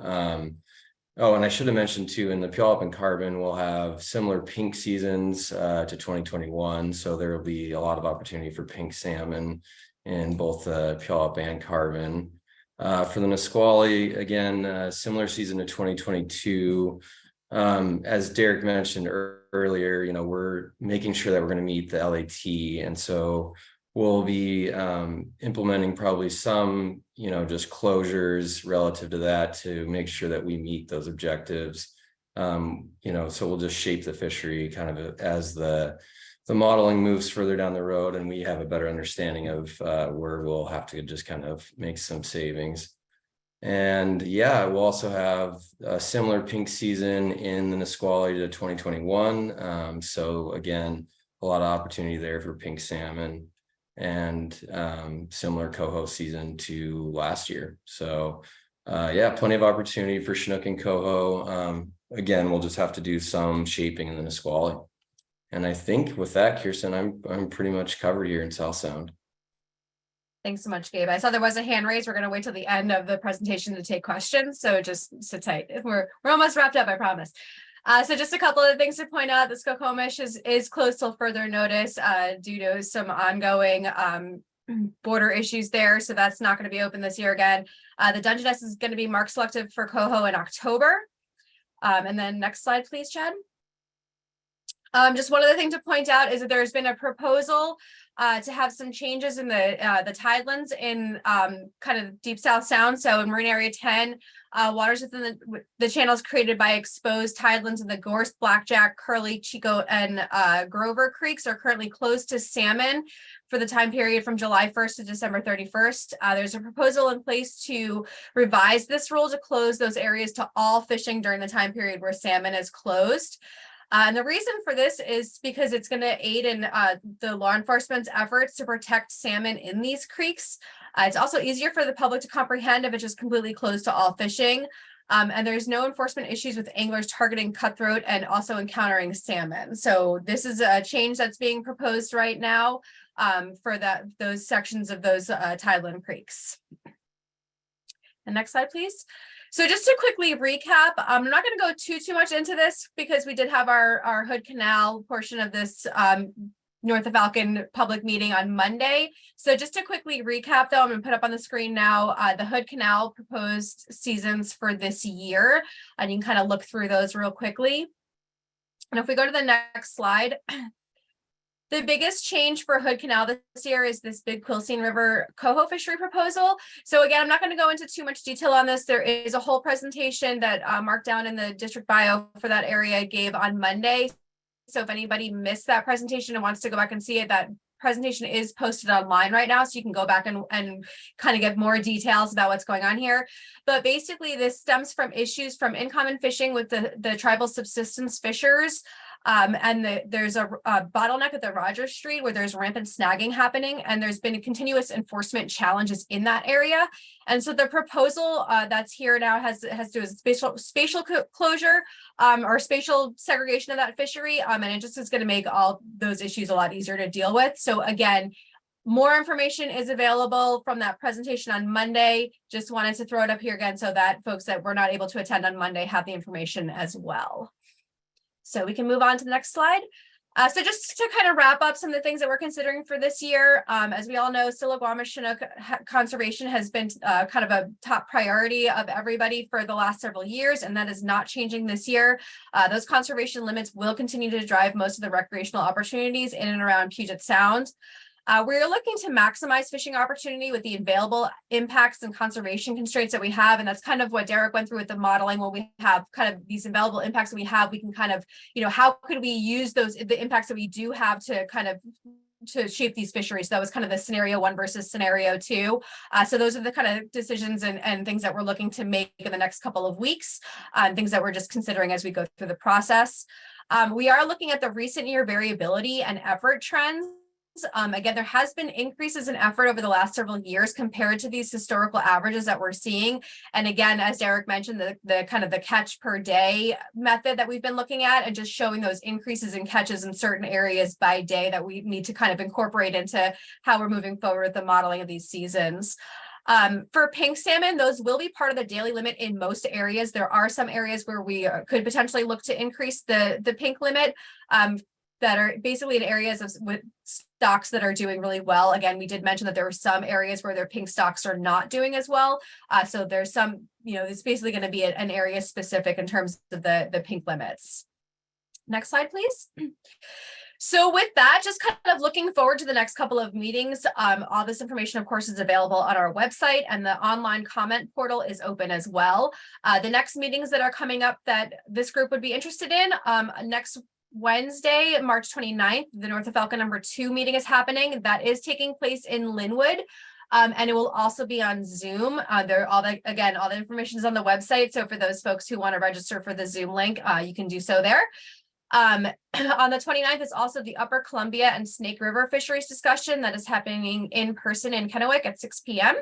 Oh, and I should have mentioned too, in the Puyallup and Carbon, we'll have similar pink seasons to 2021. So there will be a lot of opportunity for pink salmon in both the Puyallup and Carbon. For the Nisqually, again, similar season to 2022. As Derek mentioned earlier, we're making sure that we're going to meet the LAT. And so we'll be implementing probably some, just closures relative to that to make sure that we meet those objectives. So we'll just shape the fishery kind of as the modeling moves further down the road, and we have a better understanding of where we'll have to just kind of make some savings. And yeah, we'll also have a similar pink season in the Nisqually to 2021. So again, a lot of opportunity there for pink salmon, and similar Coho season to last year. So yeah, plenty of opportunity for Chinook and Coho. Again, we'll just have to do some shaping in the Nisqually. And I think with that, Kirsten, I'm pretty much covered here in South Sound. Thanks so much, Gabe. I saw there was a hand raised. We're going to wait till the end of the presentation to take questions. So just sit tight. We're almost wrapped up, I promise. So just a couple of things to point out. The Skokomish is closed till further notice due to some ongoing border issues there. So that's not going to be open this year again. The Dungeness is going to be mark selective for Coho in October. And then next slide, please, Chad. Just one other thing to point out is that there's been a proposal to have some changes in the tidelands in kind of deep South Sound. So in Marine Area 10, waters within the channels created by exposed tidelands in the Gorse, Blackjack, Curly, Chico, and Grover Creeks are currently closed to salmon for the time period from July 1st to December 31st. There's a proposal in place to revise this rule to close those areas to all fishing during the time period where salmon is closed. And the reason for this is because it's going to aid in the law enforcement's efforts to protect salmon in these creeks. It's also easier for the public to comprehend if it's just completely closed to all fishing. And there's no enforcement issues with anglers targeting cutthroat and also encountering salmon. So this is a change that's being proposed right now for those sections of those tideland creeks. And next slide, please. So just to quickly recap, I'm not going to go too much into this because we did have our Hood Canal portion of this North of Falcon public meeting on Monday. So just to quickly recap, though, I'm going to put up on the screen now the Hood Canal proposed seasons for this year, and you can kind of look through those real quickly. And if we go to the next slide, the biggest change for Hood Canal this year is this big Quilcene River Coho fishery proposal. So again, I'm not going to go into too much detail on this. There is a whole presentation that Mark Down in the district bio for that area gave on Monday. So if anybody missed that presentation and wants to go back and see it, that presentation is posted online right now. So you can go back and kind of get more details about what's going on here. But basically this stems from issues from in-common fishing with the tribal subsistence fishers. And there's a bottleneck at the Rogers Street where there's rampant snagging happening, and there's been continuous enforcement challenges in that area. And so the proposal that's here now has to do with spatial closure or spatial segregation of that fishery, and it just is going to make all those issues a lot easier to deal with. So again, more information is available from that presentation on Monday. Just wanted to throw it up here again so that folks that were not able to attend on Monday have the information as well. So we can move on to the next slide. So just to kind of wrap up some of the things that we're considering for this year, as we all know, Stillaguamish Chinook conservation has been kind of a top priority of everybody for the last several years, and that is not changing this year. Those conservation limits will continue to drive most of the recreational opportunities in and around Puget Sound. We're looking to maximize fishing opportunity with the available impacts and conservation constraints that we have. And that's kind of what Derek went through with the modeling. When we have kind of these available impacts that we have, we can kind of, how could we use the impacts that we do have to kind of to shape these fisheries. That was kind of the scenario 1 versus scenario 2. So those are the kind of decisions and things that we're looking to make in the next couple of weeks, things that we're just considering as we go through the process. We are looking at the recent year variability and effort trends. Again, there has been increases in effort over the last several years compared to these historical averages that we're seeing. And again, as Derek mentioned, the kind of the catch per day method that we've been looking at and just showing those increases in catches in certain areas by day that we need to kind of incorporate into how we're moving forward with the modeling of these seasons. For pink salmon, those will be part of the daily limit in most areas. There are some areas where we could potentially look to increase the pink limit. That are basically in areas with stocks that are doing really well. Again, we did mention that there were some areas where their pink stocks are not doing as well. So there's some, it's basically going to be an area specific in terms of the pink limits. Next slide, please. So with that, just kind of looking forward to the next couple of meetings. All this information, of course, is available on our website, and the online comment portal is open as well. The next meetings that are coming up that this group would be interested in, next Wednesday, March 29th, the North of Falcon #2 meeting is happening. That is taking place in Linwood. And it will also be on Zoom. All the information is on the website. So for those folks who want to register for the Zoom link, you can do so there. On the 29th is also the Upper Columbia and Snake River fisheries discussion that is happening in person in Kennewick at 6 p.m.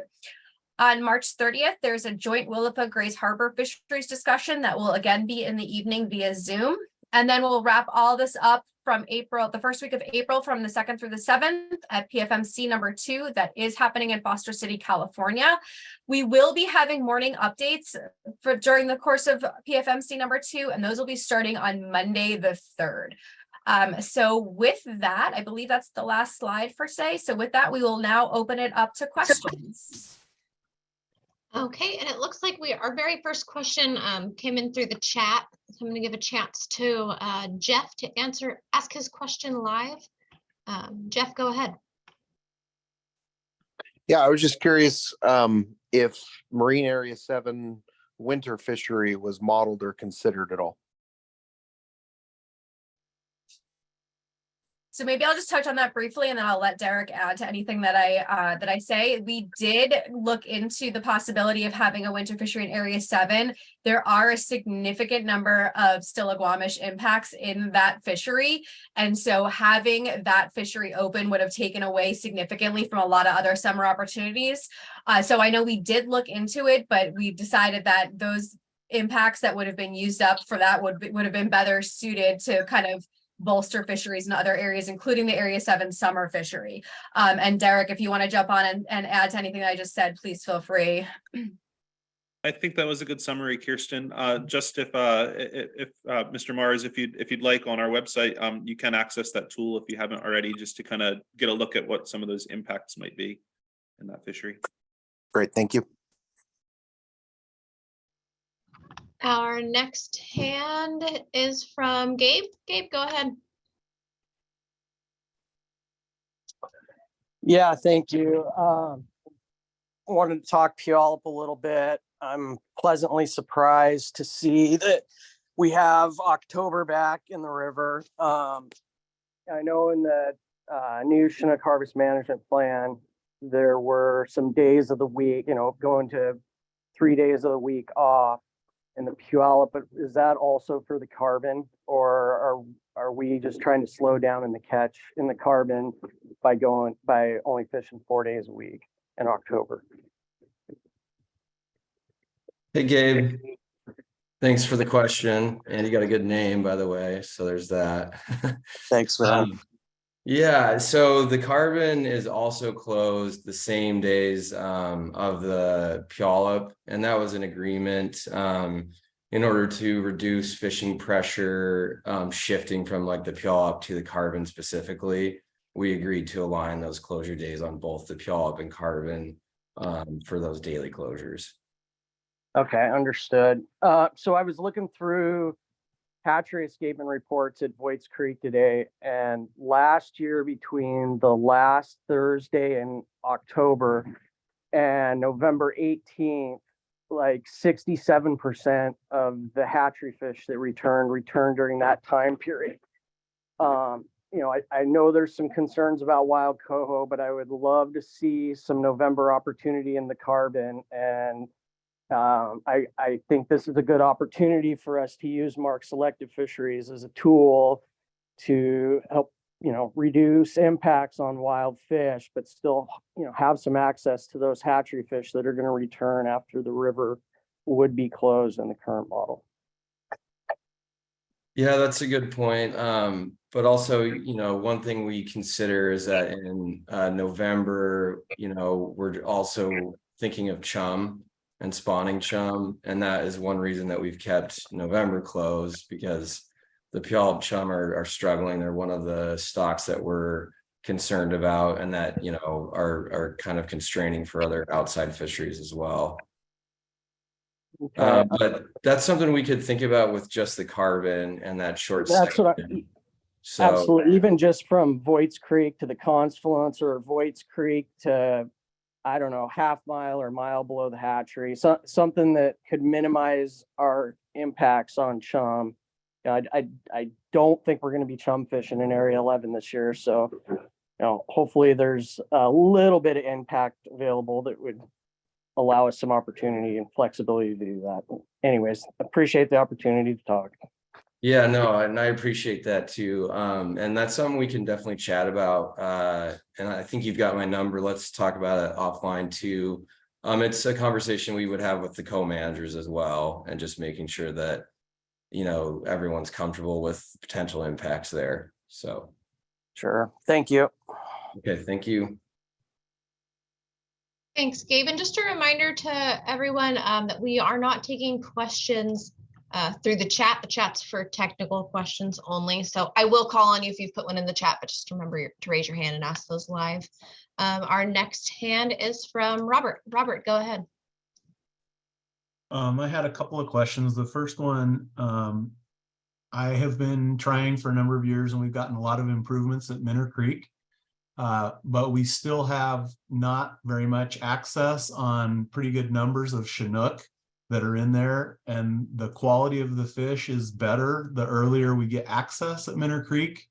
On March 30th, there's a joint Willapa Grays Harbor fisheries discussion that will again be in the evening via Zoom. And then we'll wrap all this up from the first week of April, from the 2nd through the 7th at PFMC #2. That is happening in Foster City, California. We will be having morning updates during the course of PFMC #2, and those will be starting on Monday the 3rd. So with that, I believe that's the last slide for today. So with that, we will now open it up to questions. Okay, and it looks like our very first question came in through the chat. So I'm going to give a chance to Jeff to ask his question live. Jeff, go ahead. Yeah, I was just curious if Marine Area 7 winter fishery was modeled or considered at all. So maybe I'll just touch on that briefly, and then I'll let Derek add to anything that I say. We did look into the possibility of having a winter fishery in Area 7. There are a significant number of Stillaguamish impacts in that fishery. And so having that fishery open would have taken away significantly from a lot of other summer opportunities. So I know we did look into it, but we decided that those impacts that would have been used up for that would have been better suited to kind of bolster fisheries in other areas, including the Area 7 summer fishery. And Derek, if you want to jump on and add to anything that I just said, please feel free. I think that was a good summary, Kirsten. Just if Mr. Mars, if you'd like, on our website, you can access that tool if you haven't already, just to kind of get a look at what some of those impacts might be in that fishery. Great, thank you. Our next hand is from Gabe. Gabe, go ahead. Yeah, thank you. Wanted to talk Puyallup a little bit. I'm pleasantly surprised to see that we have October back in the river. I know in the new Chinook Harvest Management Plan, there were some days of the week, going to 3 days of the week off in the Puyallup, but is that also for the carbon, or are we just trying to slow down in the catch in the carbon by only fishing 4 days a week in October? Hey, Gabe. Thanks for the question. And you got a good name, by the way. So there's that. Thanks, man. Yeah, so the carbon is also closed the same days of the Puyallup, and that was an agreement in order to reduce fishing pressure shifting from like the Puyallup to the carbon specifically. We agreed to align those closure days on both the Puyallup and carbon for those daily closures. Okay, understood. So I was looking through hatchery escapement reports at Voight's Creek today, and last year between the last Thursday in October and November 18th, like 67% of the hatchery fish that returned during that time period. I know there's some concerns about wild coho, but I would love to see some November opportunity in the carbon, and I think this is a good opportunity for us to use mark selective fisheries as a tool to help, reduce impacts on wild fish, but still, have some access to those hatchery fish that are going to return after the river would be closed in the current model. Yeah, that's a good point. But also, one thing we consider is that in November, we're also thinking of chum and spawning chum, and that is one reason that we've kept November closed, because the Puyallup chum are struggling. They're one of the stocks that we're concerned about, and that are kind of constraining for other outside fisheries as well. Okay. But that's something we could think about with just the carbon and that short section. So absolutely, even just from Voight's Creek to the confluence, or Voight's Creek to, I don't know, half mile or mile below the hatchery, so something that could minimize our impacts on chum. I don't think we're going to be chum fishing in Area 11 this year, so hopefully there's a little bit of impact available that would allow us some opportunity and flexibility to do that. Anyways, appreciate the opportunity to talk. yeah, no, and I appreciate that too. And that's something we can definitely chat about. And I think you've got my number. Let's talk about it offline too. It's a conversation we would have with the co-managers as well, and just making sure that, everyone's comfortable with potential impacts there. So. Sure. Thank you. Okay, thank you. Thanks, Gabe. And just a reminder to everyone that we are not taking questions through the chat. The chat's for technical questions only. So I will call on you if you've put one in the chat, but just remember to raise your hand and ask those live. Our next hand is from Robert. Robert, go ahead. I had a couple of questions. The first one, I have been trying for a number of years, and we've gotten a lot of improvements at Minner Creek, but we still have not very much access on pretty good numbers of Chinook that are in there, and the quality of the fish is better the earlier we get access at Minner Creek.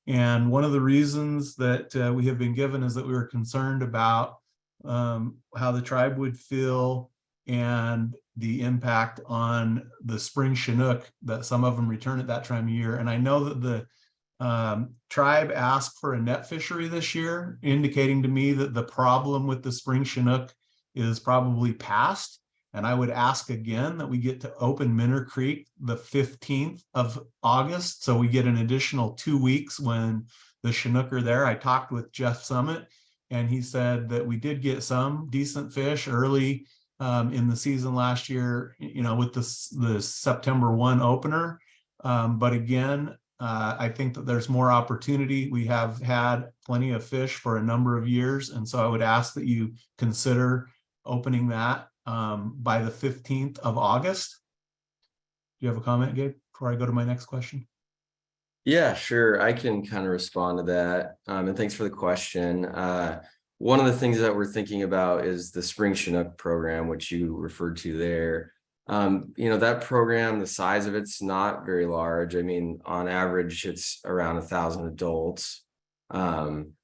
And one of the reasons that we have been given is that we were concerned about how the tribe would feel and the impact on the spring Chinook, that some of them return at that time of year. And I know that the tribe asked for a net fishery this year, indicating to me that the problem with the spring Chinook is probably past. And I would ask again that we get to open Minner Creek the 15th of August, so we get an additional 2 weeks when the Chinook are there. I talked with Jeff Summit, and he said that we did get some decent fish early in the season last year, with the September 1 opener. But again, I think that there's more opportunity. We have had plenty of fish for a number of years. And so I would ask that you consider opening that by the 15th of August. Do you have a comment, Gabe, before I go to my next question? Yeah, sure. I can kind of respond to that. And thanks for the question. One of the things that we're thinking about is the Spring Chinook program, which you referred to there. That program, the size of it's not very large. I mean, on average, it's around 1,000 adults. And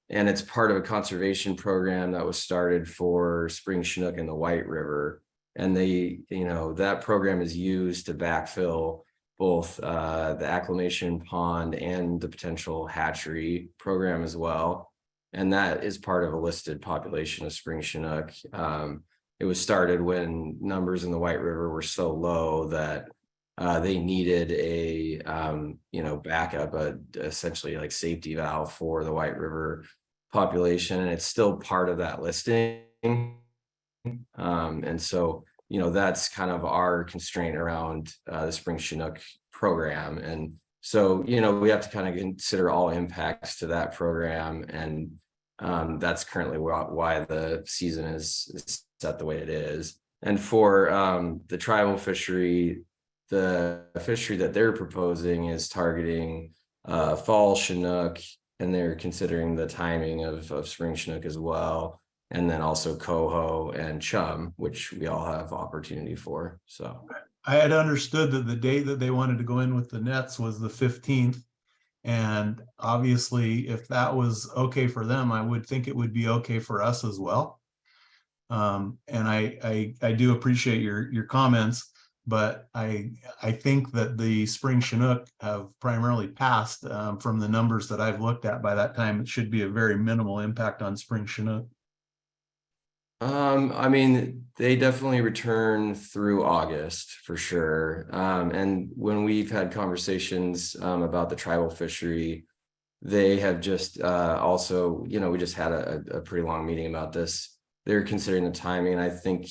it's part of a conservation program that was started for Spring Chinook in the White River. And that program is used to backfill both the acclimation pond and the potential hatchery program as well. And that is part of a listed population of Spring Chinook. It was started when numbers in the White River were so low that they needed a backup, essentially like safety valve for the White River population. And it's still part of that listing. And so, that's kind of our constraint around the Spring Chinook program. And so, we have to kind of consider all impacts to that program. And that's currently why the season is set the way it is. And for the tribal fishery, the fishery that they're proposing is targeting fall Chinook, and they're considering the timing of Spring Chinook as well. And then also Coho and chum, which we all have opportunity for. So I had understood that the date that they wanted to go in with the nets was the 15th. And obviously, if that was okay for them, I would think it would be okay for us as well. And I do appreciate your comments, but I think that the Spring Chinook have primarily passed from the numbers that I've looked at. By that time, it should be a very minimal impact on Spring Chinook. I mean, they definitely return through August for sure. And when we've had conversations about the tribal fishery, they have just also, we just had a pretty long meeting about this. They're considering the timing, and I think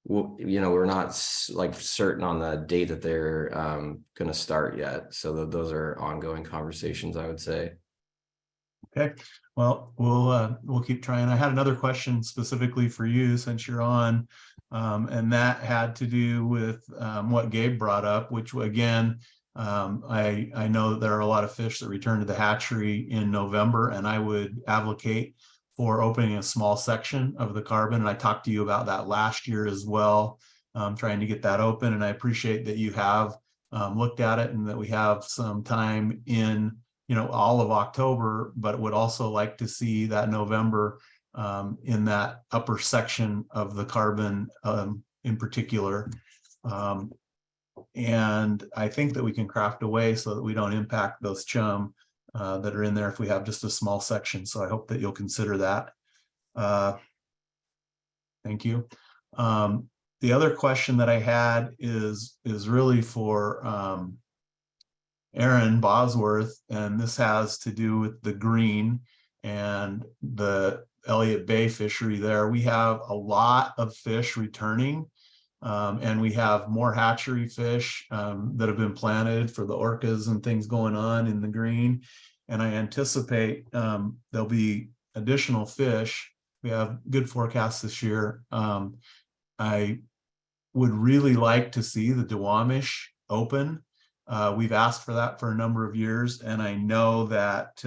we're not like certain on the date that they're going to start yet. So those are ongoing conversations, I would say. Okay, well, we'll keep trying. I had another question specifically for you since you're on, and that had to do with what Gabe brought up, which again, I know that there are a lot of fish that return to the hatchery in November, and I would advocate for opening a small section of the carbon. And I talked to you about that last year as well, trying to get that open. And I appreciate that you have looked at it and that we have some time in all of October, but would also like to see that November in that upper section of the carbon in particular. And I think that we can craft a way so that we don't impact those chum that are in there if we have just a small section. So I hope that you'll consider that. Thank you. The other question that I had is really for Aaron Bosworth, and this has to do with the green and the Elliott Bay fishery there. We have a lot of fish returning, and we have more hatchery fish that have been planted for the orcas and things going on in the green. And I anticipate there'll be additional fish. We have good forecasts this year. I would really like to see the Duwamish open. We've asked for that for a number of years, and I know that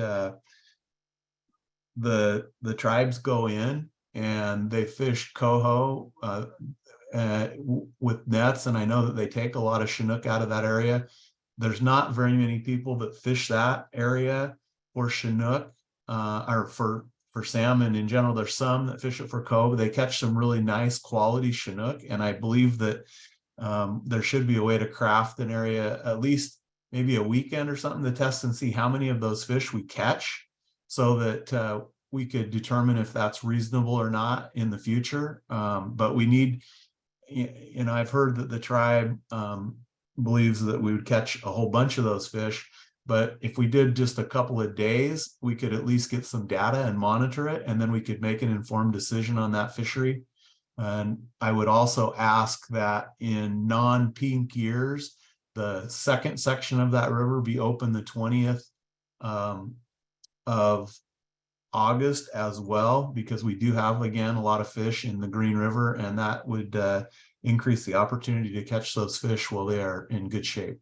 the tribes go in and they fish coho with nets, and I know that they take a lot of Chinook out of that area. There's not very many people that fish that area for Chinook or for salmon in general. There's some that fish it for coho, but they catch some really nice quality Chinook, and I believe that there should be a way to craft an area, at least maybe a weekend or something, to test and see how many of those fish we catch, so that we could determine if that's reasonable or not in the future. But we need, I've heard that the tribe believes that we would catch a whole bunch of those fish, but if we did just a couple of days, we could at least get some data and monitor it, and then we could make an informed decision on that fishery. And I would also ask that in non-peak years, the second section of that river be open the 20th of August as well, because we do have, again, a lot of fish in the Green River, and that would increase the opportunity to catch those fish while they are in good shape.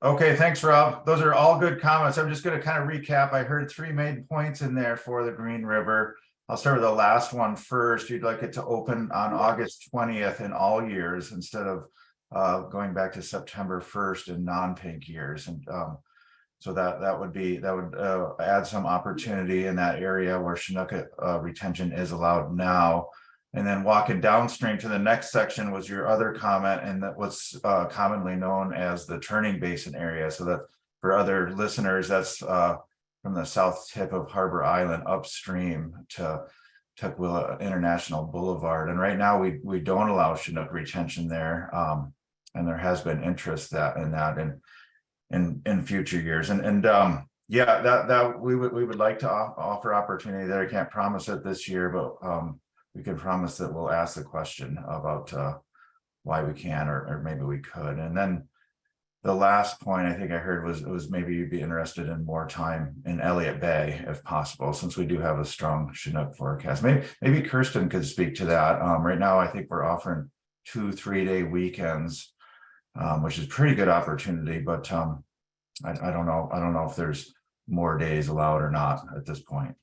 Okay, thanks, Rob. Those are all good comments. I'm just going to kind of recap. I heard 3 main points in there for the Green River. I'll start with the last one first. You'd like it to open on August 20th in all years instead of going back to September 1st in non-pink years. And so that would add some opportunity in that area where Chinook retention is allowed now. And then walking downstream to the next section was your other comment, and that was commonly known as the turning basin area. So that for other listeners, that's from the south tip of Harbor Island upstream to Tukwila International Boulevard. And right now we don't allow Chinook retention there, and there has been interest in that in future years. And yeah, that we would like to offer opportunity there. I can't promise it this year, but we can promise that we'll ask the question about why we can, or maybe we could. And then the last point I think I heard was maybe you'd be interested in more time in Elliott Bay if possible, since we do have a strong Chinook forecast. Maybe Kirsten could speak to that. Right now, I think we're offering 2-3 day weekends, which is pretty good opportunity, but I don't know if there's more days allowed or not at this point.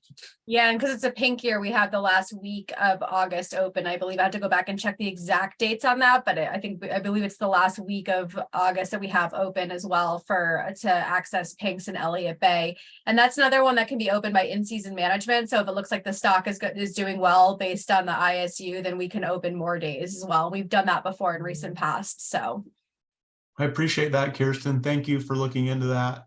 Yeah, and because it's a pink year, we have the last week of August open. I believe I have to go back and check the exact dates on that, but I believe it's the last week of August that we have open as well to access pinks in Elliott Bay. And that's another one that can be opened by in-season management. So if it looks like the stock is doing well based on the ISU, then we can open more days as well. We've done that before in recent past. So I appreciate that, Kirsten. Thank you for looking into that.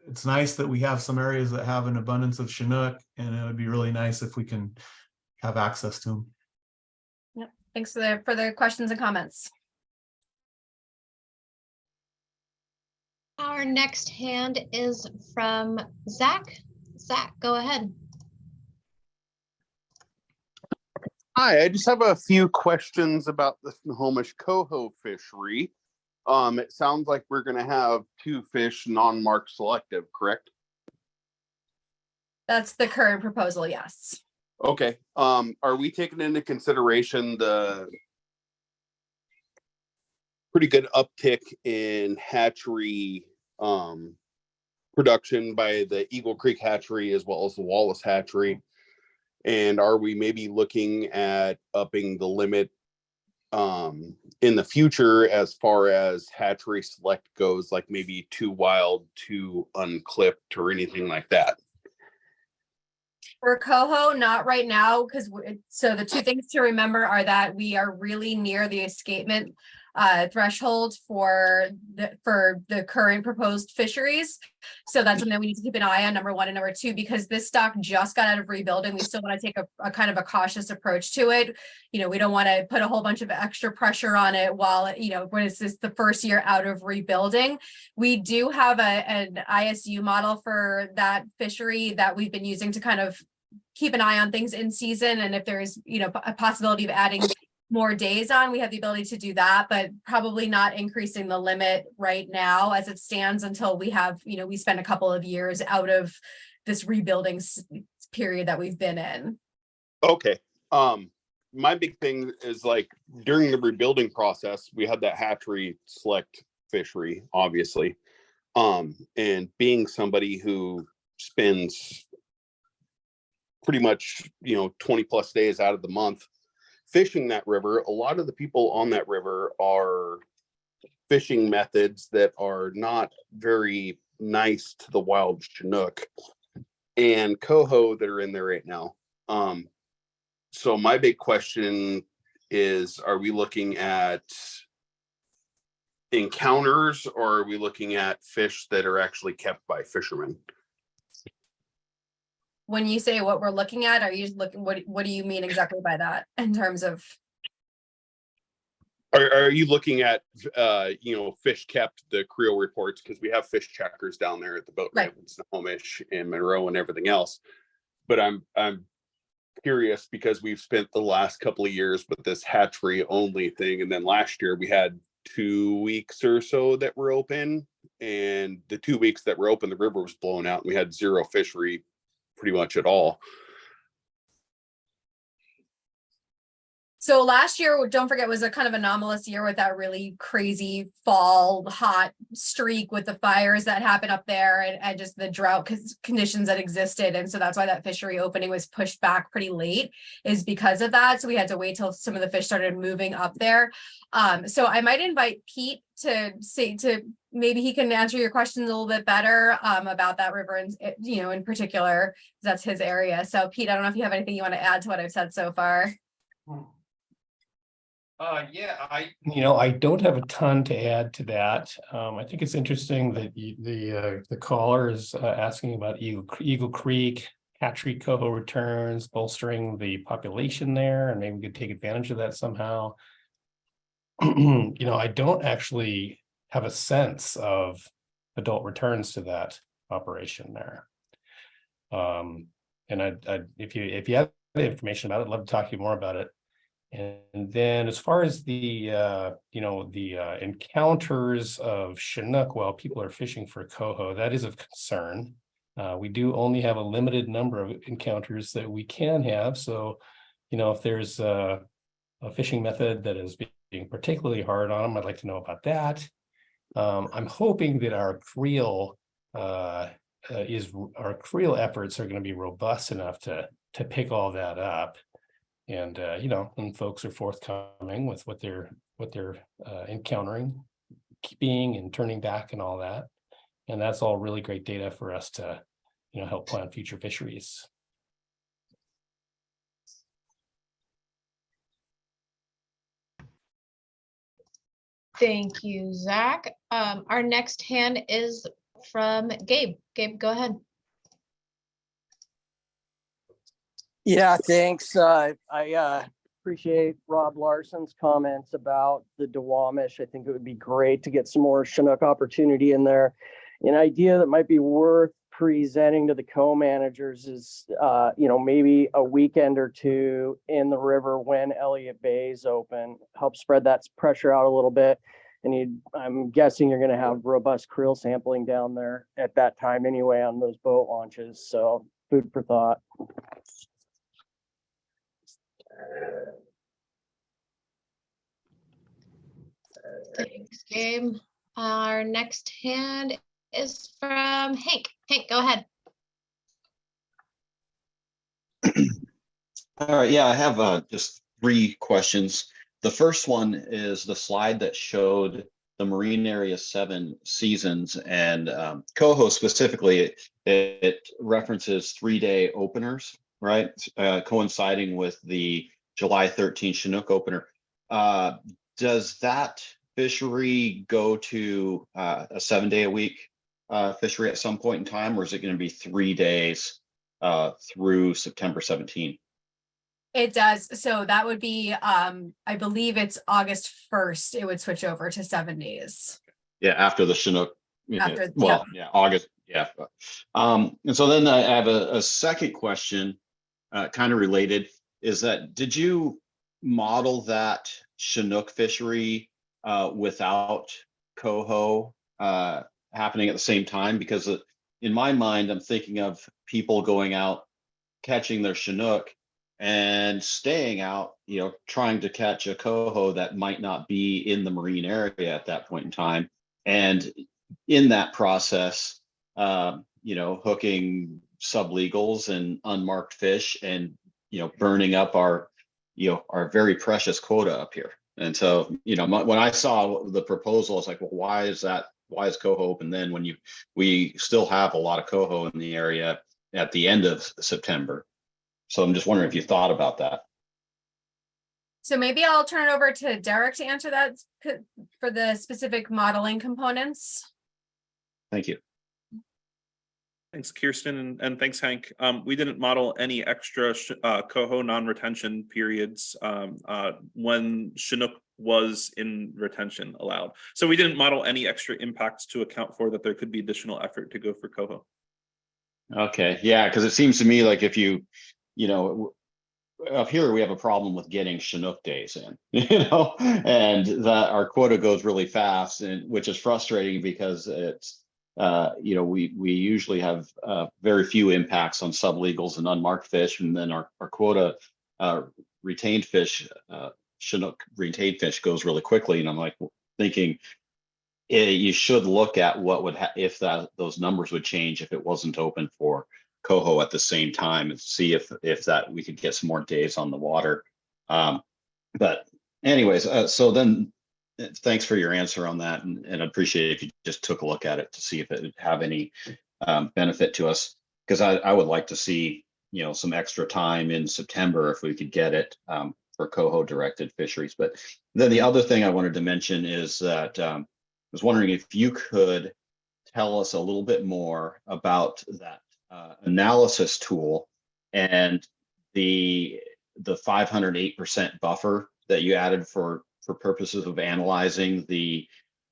It's nice that we have some areas that have an abundance of Chinook, and it would be really nice if we can have access to them. yep. Thanks for the questions and comments. Our next hand is from Zach. Zach, go ahead. Hi, I just have a few questions about the Snohomish Coho fishery. It sounds like we're going to have 2 fish non-marked selective, correct? That's the current proposal, yes. Okay. Are we taking into consideration the pretty good uptick in hatchery production by the Eagle Creek hatchery as well as the Wallace hatchery? And are we maybe looking at upping the limit in the future as far as hatchery select goes, like maybe 2 wild, 2 unclipped, or anything like that? For Coho, not right now, because so the 2 things to remember are that we are really near the escapement threshold for the current proposed fisheries. So that's something we need to keep an eye on, number 1, and number 2, because this stock just got out of rebuilding. We still want to take a kind of a cautious approach to it. You know, we don't want to put a whole bunch of extra pressure on it while, you know, when it's the first year out of rebuilding. We do have an ISU model for that fishery that we've been using to kind of keep an eye on things in season. And if there's, you know, a possibility of adding more days on, we have the ability to do that, but probably not increasing the limit right now as it stands until we have, you know, we spend a couple of years out of this rebuilding period that we've been in. Okay. My big thing is, like, during the rebuilding process, we had that hatchery select fishery, obviously. And being somebody who spends pretty much, you know, 20+ days out of the month fishing that river, a lot of the people on that river are fishing methods that are not very nice to the wild Chinook and Coho that are in there right now. So my big question is, are we looking at encounters, or are we looking at fish that are actually kept by fishermen? When you say what we're looking at, are you looking, what do you mean exactly by that in terms of? Are you looking at, you know, fish kept, the Creo reports, because we have fish checkers down there at the boat ramp in Snohomish and Monroe and everything else. but I'm curious because we've spent the last couple of years with this hatchery only thing, and then last year we had 2 weeks or so that were open, and the 2 weeks that were open, the river was blown out and we had zero fishery pretty much at all. So last year, don't forget, was a kind of anomalous year with that really crazy fall hot streak with the fires that happened up there and just the drought conditions that existed. And so that's why that fishery opening was pushed back pretty late, is because of that. So we had to wait till some of the fish started moving up there. So I might invite Pete to maybe he can answer your questions a little bit better about that river, and in particular, that's his area. So Pete, I don't know if you have anything you want to add to what I've said so far. Yeah, I don't have a ton to add to that. I think it's interesting that the caller is asking about Eagle Creek, hatchery coho returns, bolstering the population there, and maybe we could take advantage of that somehow. I don't actually have a sense of adult returns to that operation there. And if you have the information about it, I'd love to talk to you more about it. And then as far as the encounters of Chinook while people are fishing for coho, that is of concern. We do only have a limited number of encounters that we can have. So, if there's a fishing method that is being particularly hard on them, I'd like to know about that. I'm hoping that our creel efforts are going to be robust enough to pick all that up. And when folks are forthcoming with what they're encountering, keeping and turning back and all that, and that's all really great data for us to help plan future fisheries. Thank you, Zach. Our next hand is from Gabe. Gabe, go ahead. Yeah, thanks. I appreciate Rob Larson's comments about the Duwamish. I think it would be great to get some more Chinook opportunity in there. An idea that might be worth presenting to the co-managers is, maybe a weekend or two in the river when Elliott Bay is open, help spread that pressure out a little bit. And I'm guessing you're going to have robust creel sampling down there at that time anyway on those boat launches. So food for thought. Thanks, Gabe. Our next hand is from Hank. Hank, go ahead. All right, yeah, I have just 3 questions. The first one is the slide that showed the Marine Area 7 seasons, and Coho specifically, it references 3-day openers, right? Coinciding with the July 13 Chinook opener. Does that fishery go to a 7-day-a-week fishery at some point in time, or is it going to be 3 days through September 17? It does. So that would be, I believe it's August 1st. It would switch over to 7 days. Yeah, after the Chinook. After, yeah, August. Yeah. And so then I have a second question, kind of related, is that did you model that Chinook fishery without coho happening at the same time? Because in my mind, I'm thinking of people going out, catching their Chinook and staying out, trying to catch a coho that might not be in the marine area at that point in time. And in that process, hooking sublegals and unmarked fish and, burning up our very precious quota up here. And so, when I saw the proposal, I was like, well, why is coho open then when we still have a lot of coho in the area at the end of September? So I'm just wondering if you thought about that. So maybe I'll turn it over to Derek to answer that for the specific modeling components. Thank you. Thanks, Kirsten, and thanks, Hank. We didn't model any extra coho non-retention periods when Chinook was in retention allowed. So we didn't model any extra impacts to account for that there could be additional effort to go for coho. Okay, yeah, because it seems to me like if you know, up here we have a problem with getting Chinook days in, and that our quota goes really fast, and which is frustrating because it's we usually have very few impacts on sublegals and unmarked fish, and then our quota retained fish, Chinook retained fish goes really quickly, and I'm like thinking you should look at what would if those numbers would change if it wasn't open for Coho at the same time, and see if that we could get some more days on the water. But anyways, so then thanks for your answer on that, and I appreciate if you just took a look at it to see if it would have any benefit to us, because I would like to see some extra time in September if we could get it for Coho directed fisheries. But then the other thing I wanted to mention is that I was wondering if you could tell us a little bit more about that analysis tool and the 508% buffer that you added for purposes of analyzing the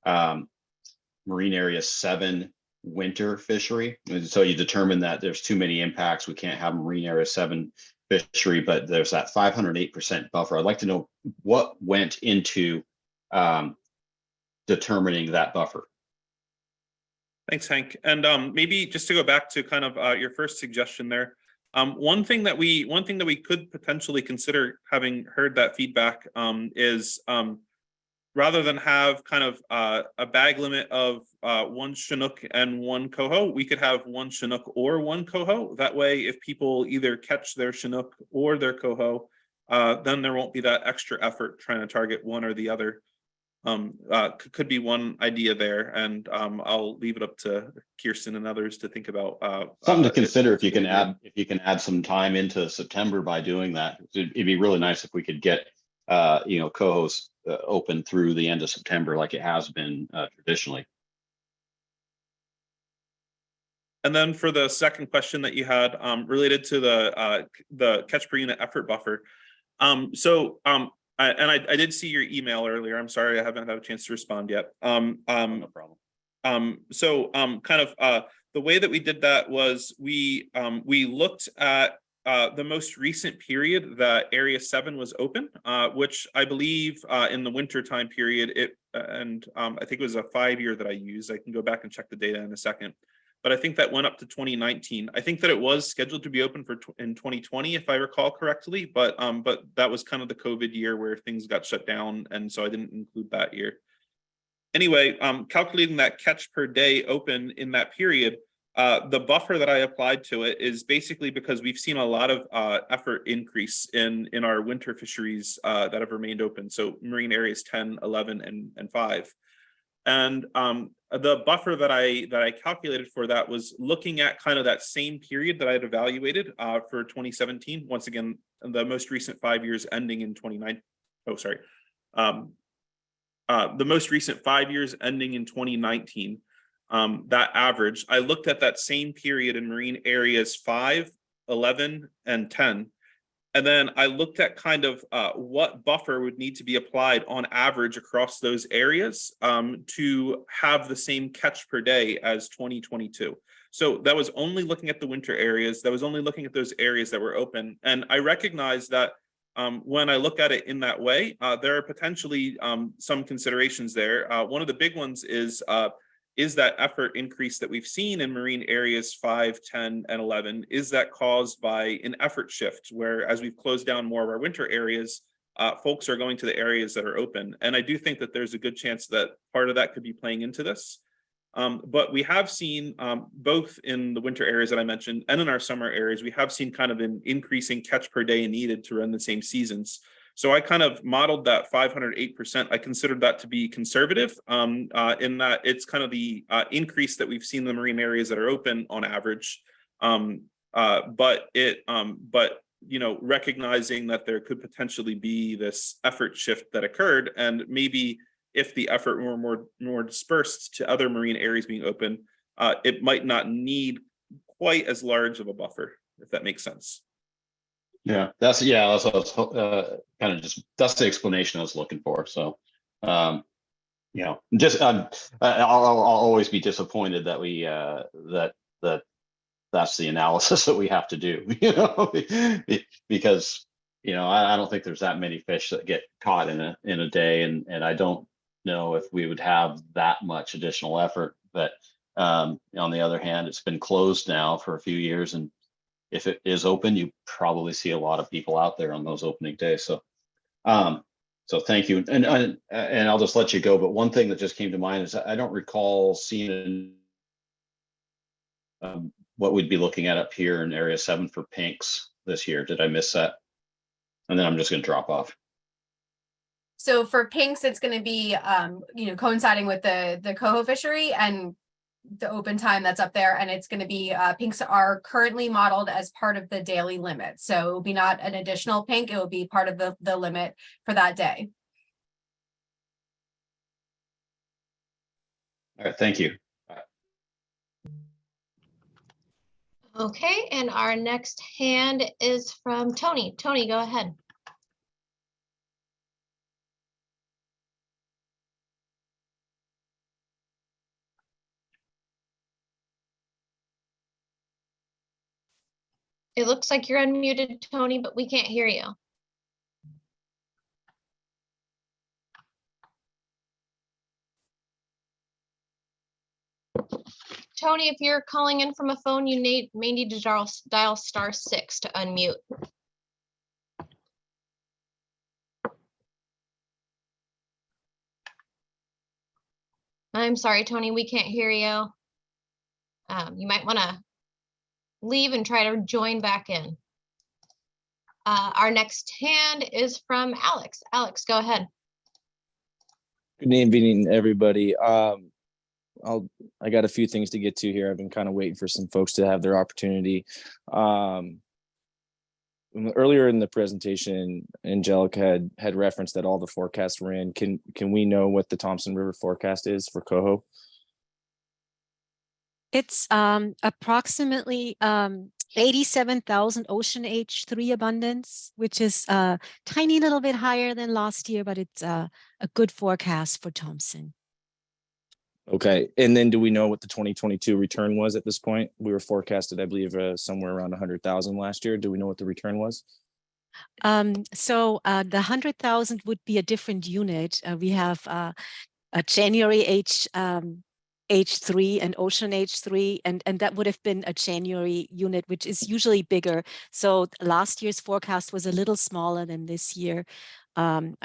Marine Area 7 winter fishery. And so you determine that there's too many impacts. We can't have Marine Area 7 fishery, but there's that 508% buffer. I'd like to know what went into determining that buffer. Thanks, Hank. And maybe just to go back to kind of your first suggestion there, one thing that we could potentially consider, having heard that feedback, is rather than have kind of a bag limit of one Chinook and one Coho, we could have one Chinook or one Coho. That way, if people either catch their Chinook or their Coho, then there won't be that extra effort trying to target one or the other. Could be one idea there, and I'll leave it up to Kirsten and others to think about. Something to consider if you can add some time into September by doing that. It'd be really nice if we could get Coho's open through the end of September like it has been traditionally. And then for the second question that you had related to the catch per unit effort buffer, I did see your email earlier. I'm sorry I haven't had a chance to respond yet. No problem. The way that we did that was we looked at the most recent period that Area 7 was open, which I believe in the winter time period, I think it was a 5-year that I used. I can go back and check the data in a second. But I think that went up to 2019. I think that it was scheduled to be open in 2020, if I recall correctly, but that was kind of the COVID year where things got shut down, and so I didn't include that year. Anyway, calculating that catch per day open in that period, the buffer that I applied to it is basically because we've seen a lot of effort increase in our winter fisheries that have remained open. So marine areas 10, 11, and 5. And the buffer that I calculated for that was looking at kind of that same period that I had evaluated for 2017. Once again, the most recent 5 years ending in 2019. Oh, sorry. The most recent 5 years ending in 2019. That average, I looked at that same period in marine areas 5, 11, and 10. And then I looked at kind of what buffer would need to be applied on average across those areas to have the same catch per day as 2022. So that was only looking at the winter areas. That was only looking at those areas that were open. And I recognize that when I look at it in that way, there are potentially some considerations there. One of the big ones is that effort increase that we've seen in marine areas 5, 10, and 11, is that caused by an effort shift where as we've closed down more of our winter areas, folks are going to the areas that are open. And I do think that there's a good chance that part of that could be playing into this. But we have seen both in the winter areas that I mentioned and in our summer areas, we have seen kind of an increasing catch per day needed to run the same seasons. So I kind of modeled that 508%. I considered that to be conservative in that it's kind of the increase that we've seen in the marine areas that are open on average. But recognizing that there could potentially be this effort shift that occurred, and maybe if the effort were more dispersed to other marine areas being open, it might not need quite as large of a buffer, if that makes sense. Yeah, that's what I was kind of just, that's the explanation I was looking for. So, I'll always be disappointed that we that that's the analysis that we have to do, you know, because, you know, I don't think there's that many fish that get caught in a day, and I don't know if we would have that much additional effort. But on the other hand, it's been closed now for a few years, and if it is open, you probably see a lot of people out there on those opening days. So so thank you, and I'll just let you go. But one thing that just came to mind is I don't recall seeing what we'd be looking at up here in Area 7 for pinks this year. Did I miss that? And then I'm just going to drop off. So for pinks, it's going to be, you know, coinciding with the Coho fishery and the open time that's up there. And it's going to be, pinks are currently modeled as part of the daily limit. So it will be not an additional pink. It will be part of the limit for that day. All right. Thank you. Okay, and our next hand is from Tony. Tony, go ahead. It looks like you're unmuted, Tony, but we can't hear you. Tony, if you're calling in from a phone, you may need to dial *6 to unmute. I'm sorry, Tony, we can't hear you. You might want to leave and try to join back in. Our next hand is from Alex. Alex, go ahead. Good evening, everybody. I got a few things to get to here. I've been kind of waiting for some folks to have their opportunity. Earlier in the presentation, Angelica had referenced that all the forecasts were in. Can we know what the Thompson River forecast is for Coho? It's approximately 87,000 ocean H3 abundance, which is a tiny little bit higher than last year, but it's a good forecast for Thompson. Okay, and then do we know what the 2022 return was at this point? We were forecasted, I believe, somewhere around 100,000 last year. Do we know what the return was? So the 100,000 would be a different unit. We have a January H3 and ocean H3, and that would have been a January unit, which is usually bigger. So last year's forecast was a little smaller than this year. I'm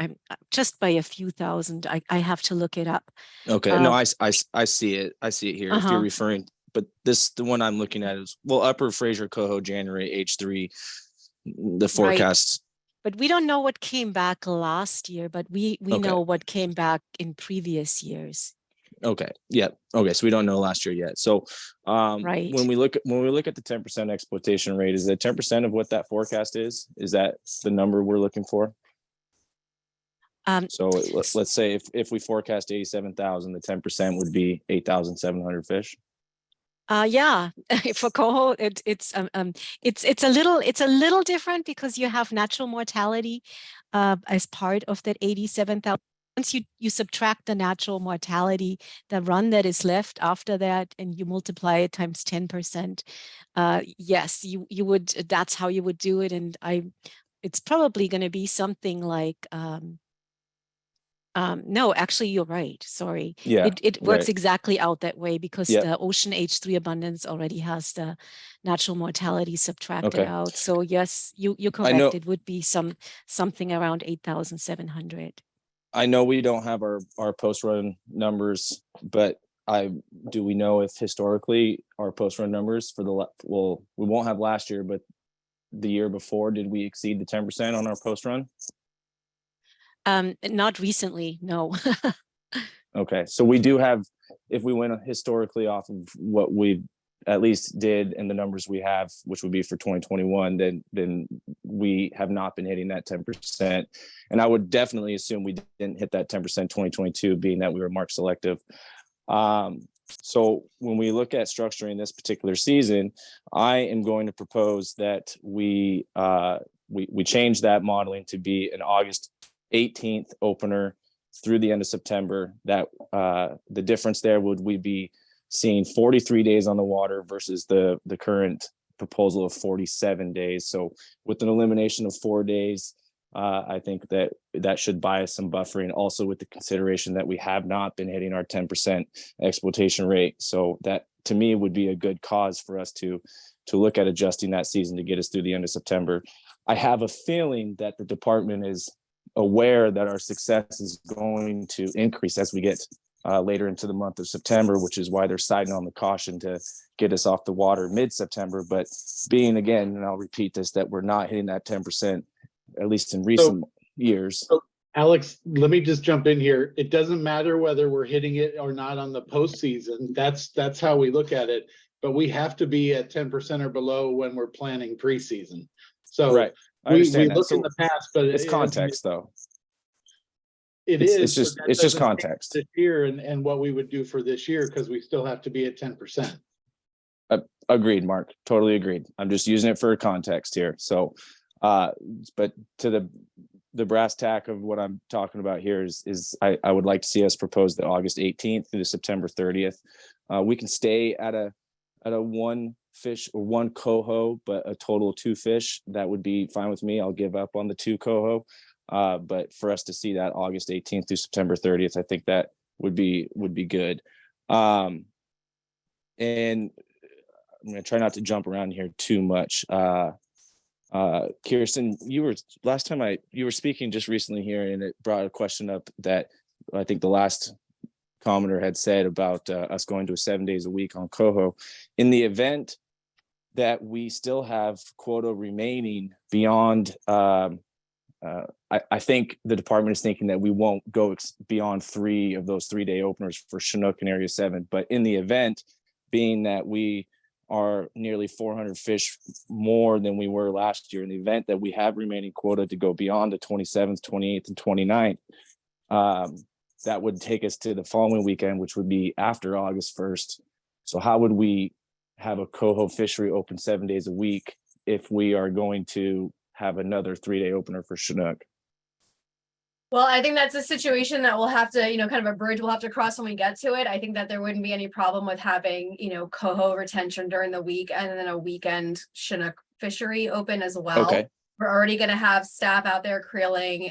just by a few thousand. I have to look it up. Okay, no, I see it. I see it here. If you're referring, but the one I'm looking at is, well, Upper Fraser Coho January H3, the forecast. Right. But we don't know what came back last year, but we know what came back in previous years. Okay. Yeah. Okay. So we don't know last year yet. So right. when we look at the 10% exploitation rate, is that 10% of what that forecast is? Is that the number we're looking for? So let's say if we forecast 87,000, the 10% would be 8,700 fish. Yeah, for Coho, it's a little different because you have natural mortality as part of that 87,000. Once you subtract the natural mortality, the run that is left after that, and you multiply it times 10%, yes, you would. That's how you would do it, and it's probably going to be something like. No, actually, you're right. Sorry. Yeah, it works exactly out that way because the ocean H3 abundance already has the natural mortality subtracted out. So yes, you're correct. It would be something around 8,700. I know we don't have our post run numbers, but do we know if historically our post run numbers for we won't have last year, but the year before, did we exceed the 10% on our post run? Not recently, no. Okay, so we do have, if we went historically off of what we at least did and the numbers we have, which would be for 2021, then we have not been hitting that 10%. And I would definitely assume we didn't hit that 10% 2022, being that we were mark selective. So when we look at structuring this particular season, I am going to propose that we change that modeling to be an August 18th opener through the end of September. That the difference there would we be seeing 43 days on the water versus the current proposal of 47 days. So with an elimination of 4 days, I think that should buy us some buffering, also with the consideration that we have not been hitting our 10% exploitation rate. So that to me would be a good cause for us to look at adjusting that season to get us through the end of September. I have a feeling that the department is aware that our success is going to increase as we get later into the month of September, which is why they're citing on the caution to get us off the water mid-September. But being, again, and I'll repeat this, that we're not hitting that 10%, at least in recent years. So, Alex, let me just jump in here. It doesn't matter whether we're hitting it or not on the postseason. That's how we look at it. But we have to be at 10% or below when we're planning preseason. So right. we look in the past, but it's context though. It's just context this year and what we would do for this year, because we still have to be at 10%. Agreed, Mark. Totally agreed. I'm just using it for context here. So, but to the brass tack of what I'm talking about here is I would like to see us propose the August 18th through the September 30th. We can stay at a one fish or one coho, but a total of 2 fish. That would be fine with me. I'll give up on the 2 coho. But for us to see that August 18th through September 30th, I think that would be good. And I'm going to try not to jump around here too much. Kirsten, you were speaking just recently here, and it brought a question up that I think the last commenter had said about us going to 7 days a week on coho. In the event that we still have quota remaining beyond, I think the department is thinking that we won't go beyond 3 of those 3-day openers for Chinook and Area 7. But in the event, being that we are nearly 400 fish more than we were last year, in the event that we have remaining quota to go beyond the 27th, 28th, and 29th, that would take us to the following weekend, which would be after August 1st. So how would we have a coho fishery open 7 days a week if we are going to have another 3-day opener for Chinook? Well, I think that's a situation that we'll have to, kind of a bridge we'll have to cross when we get to it. I think that there wouldn't be any problem with having, coho retention during the week and then a weekend Chinook fishery open as well. Okay. We're already going to have staff out there creeling,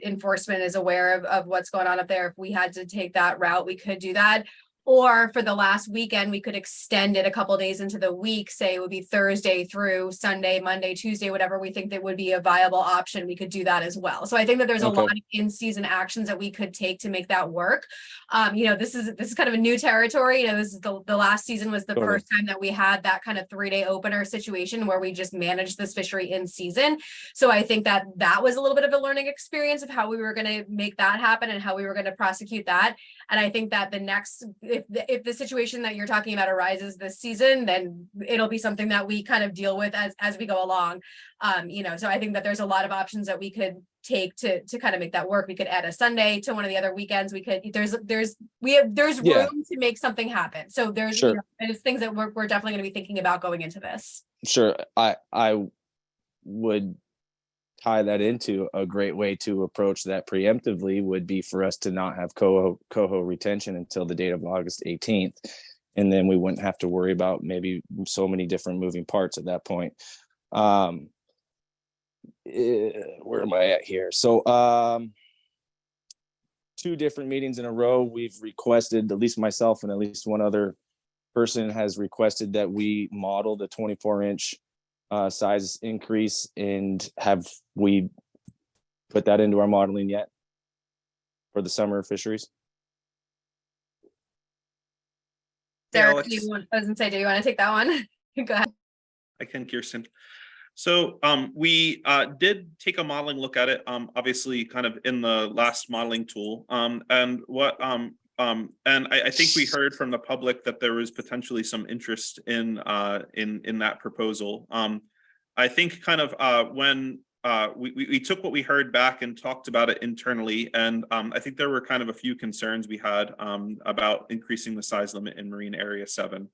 enforcement is aware of what's going on up there. If we had to take that route, we could do that. Or for the last weekend, we could extend it a couple days into the week, say it would be Thursday through Sunday, Monday, Tuesday, whatever we think that would be a viable option. We could do that as well. So I think that there's a lot of in-season actions that we could take to make that work. This is kind of a new territory. This is the last season was the first time that we had that kind of 3-day opener situation where we just managed this fishery in season. So I think that was a little bit of a learning experience of how we were going to make that happen and how we were going to prosecute that. And I think that the next, if the situation that you're talking about arises this season, then it'll be something that we kind of deal with as we go along. So I think that there's a lot of options that we could take to kind of make that work. We could add a Sunday to one of the other weekends. We could, there's room to make something happen. So there's, there's things that we're definitely going to be thinking about going into this. Sure. I would tie that into a great way to approach that preemptively would be for us to not have coho retention until the date of August 18th. And then we wouldn't have to worry about maybe so many different moving parts at that point. Where am I at here? So 2 different meetings in a row, we've requested, at least myself and at least one other person has requested that we model the 24-inch size increase. And have we put that into our modeling yet for the summer fisheries? Derek, do you want to take that one? Go ahead. I can, Kirsten. So we did take a modeling look at it, obviously kind of in the last modeling tool. And I think we heard from the public that there was potentially some interest in that proposal. I think kind of when we took what we heard back and talked about it internally, and I think there were kind of a few concerns we had about increasing the size limit in Marine Area 7.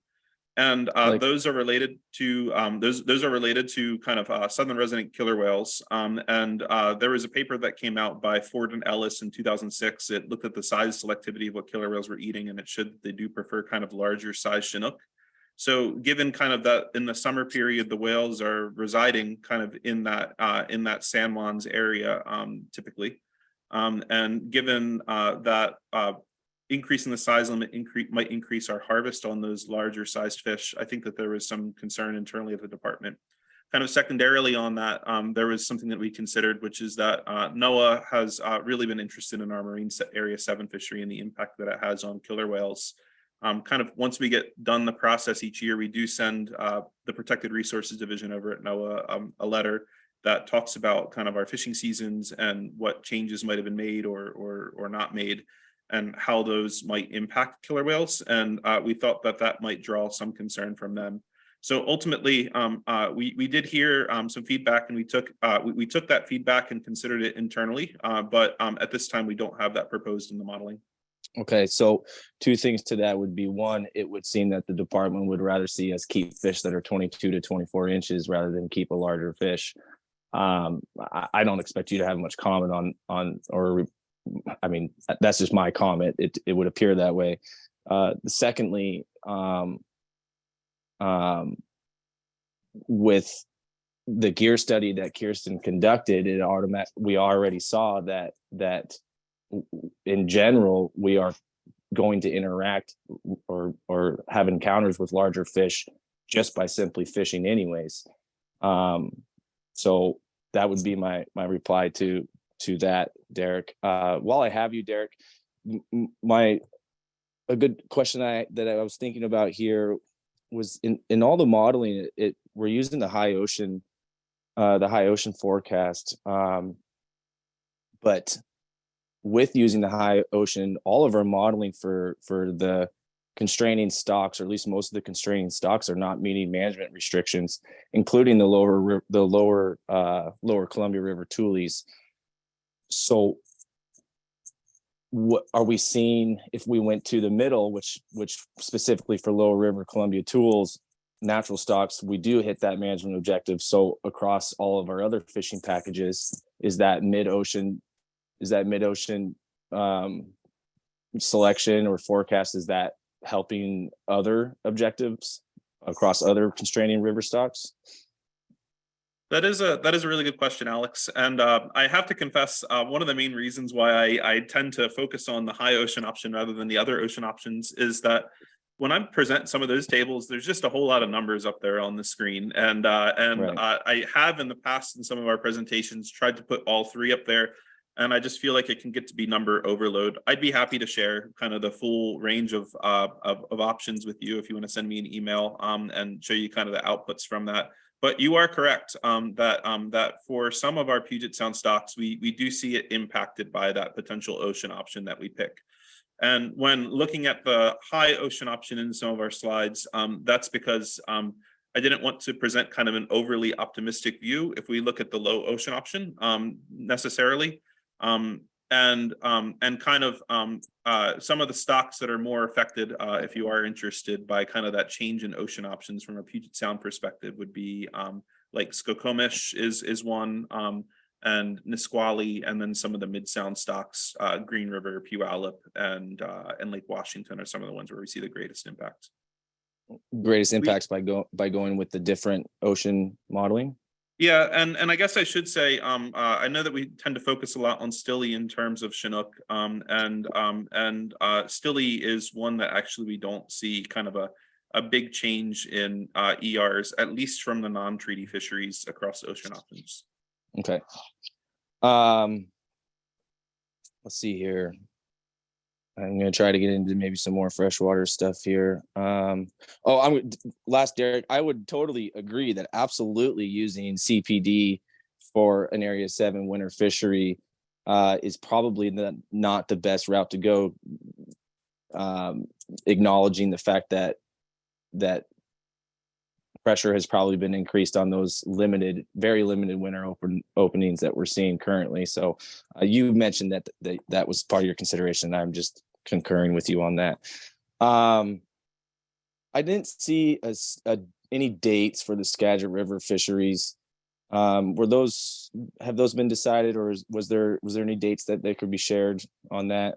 And Like- those are related to those are related to kind of southern resident killer whales. And there was a paper that came out by Ford and Ellis in 2006. It looked at the size selectivity of what killer whales were eating, and it showed that they do prefer kind of larger size Chinook. So given kind of that in the summer period, the whales are residing kind of in that San Juan's area typically. And given that increasing the size limit might increase our harvest on those larger sized fish, I think that there was some concern internally at the department. Kind of secondarily on that, there was something that we considered, which is that NOAA has really been interested in our marine area 7 fishery and the impact that it has on killer whales. Kind of once we get done the process each year, we do send the Protected Resources Division over at NOAA a letter that talks about kind of our fishing seasons and what changes might have been made or not made, and how those might impact killer whales. And we thought that that might draw some concern from them. So ultimately, we did hear some feedback, and we took that feedback and considered it internally. But at this time, we don't have that proposed in the modeling. Okay, so two things to that would be, one, it would seem that the department would rather see us keep fish that are 22 to 24 inches rather than keep a larger fish. I don't expect you to have much comment or I mean, that's just my comment. It would appear that way. Secondly, with the gear study that Kirsten conducted, we already saw that in general, we are going to interact or have encounters with larger fish just by simply fishing anyways. So that would be my reply to that, Derek. While I have you, Derek, a good question that I was thinking about here was in all the modeling, we're using the high ocean forecast, but with using the high ocean, all of our modeling for the constraining stocks, or at least most of the constraining stocks, are not meeting management restrictions, including the lower Columbia River tules. So what are we seeing if we went to the middle, which specifically for lower river Columbia tules, natural stocks, we do hit that management objective. So across all of our other fishing packages, is that mid-ocean selection or forecast, is that helping other objectives across other constraining river stocks? That is a really good question, Alex. And I have to confess, one of the main reasons why I tend to focus on the high ocean option rather than the other ocean options is that when I present some of those tables, there's just a whole lot of numbers up there on the screen. And Right. I have in the past in some of our presentations tried to put all three up there. And I just feel like it can get to be number overload. I'd be happy to share kind of the full range of options with you if you want to send me an email and show you kind of the outputs from that. But you are correct that for some of our Puget Sound stocks, we do see it impacted by that potential ocean option that we pick. And when looking at the high ocean option in some of our slides, that's because I didn't want to present kind of an overly optimistic view if we look at the low ocean option necessarily. And kind of some of the stocks that are more affected, if you are interested by kind of that change in ocean options from a Puget Sound perspective, would be like Skokomish is one, and Nisqually, and then some of the mid-sound stocks, Green River, Puyallup, and Lake Washington are some of the ones where we see the greatest impact. Greatest impacts by going with the different ocean modeling? Yeah, and I guess I should say, I know that we tend to focus a lot on Stilly in terms of Chinook, and Stilly is one that actually we don't see kind of a big change in ERs, at least from the non-treaty fisheries across ocean options. Okay. Let's see here. I'm going to try to get into maybe some more freshwater stuff here. Last, Derek, I would totally agree that absolutely using CPD for an Area 7 winter fishery is probably not the best route to go, acknowledging the fact that pressure has probably been increased on those very limited winter openings that we're seeing currently. So you mentioned that was part of your consideration. I'm just concurring with you on that. I didn't see any dates for the Skagit River fisheries. Have those been decided, or was there any dates that they could be shared on that?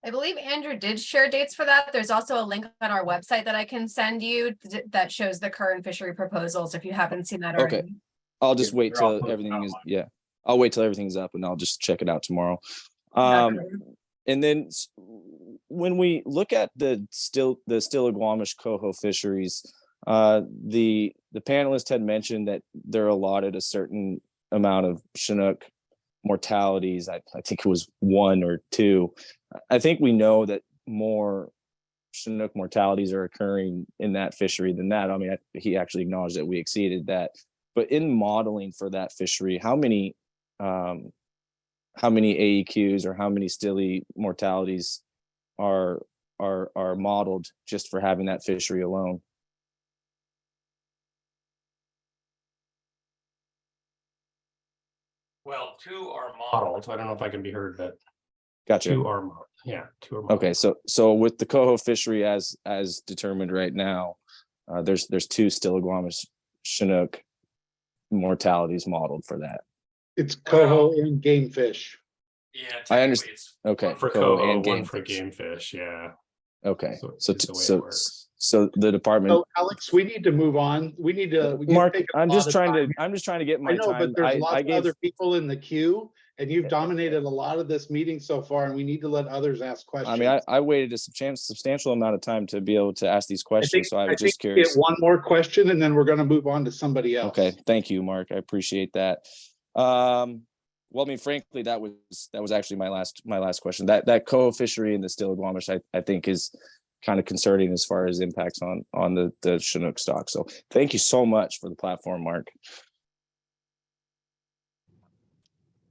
I believe Andrew did share dates for that. There's also a link on our website that I can send you that shows the current fishery proposals if you haven't seen that already. Okay, I'll just wait they're all till posted everything is, online. yeah, I'll wait till everything's up and I'll just check it out tomorrow. And then when we look at the Stillaguamish Coho fisheries, the panelists had mentioned that they're allotted a certain amount of Chinook mortalities. I think it was 1 or 2. I think we know that more Chinook mortalities are occurring in that fishery than that. I mean, he actually acknowledged that we exceeded that. But in modeling for that fishery, how many AEQs or how many stilly mortalities are modeled just for having that fishery alone? Well, 2 are modeled. I don't know if I can be heard, but Gotcha. 2 are modeled. Yeah, 2 are modeled. Okay, so with the Coho fishery as determined right now, there's 2 Stillaguamish Chinook mortalities modeled for that. It's Coho and game fish. Yeah, I understand. it's Okay, one for Coho Coho, and one game for fish. game fish. Yeah. Okay, So it's the way it works. so the department. So Alex, we need to move on. We need to. Mark, take a I'm lot just of trying time. to. I'm just trying to get my I know, time. but there's lots I of gave. other people in the queue, and you've dominated a lot of this meeting so far, and we need to let others ask questions. I mean, I waited a substantial amount of time to be able to ask these questions, so I was just we curious. get one more question, and then we're going to move on to somebody else. Okay, thank you, Mark. I appreciate that. Well, I mean, frankly, that was actually my last question. That Coho fishery in the Stillaguamish, I think, is kind of concerning as far as impacts on the Chinook stock. So thank you so much for the platform, Mark.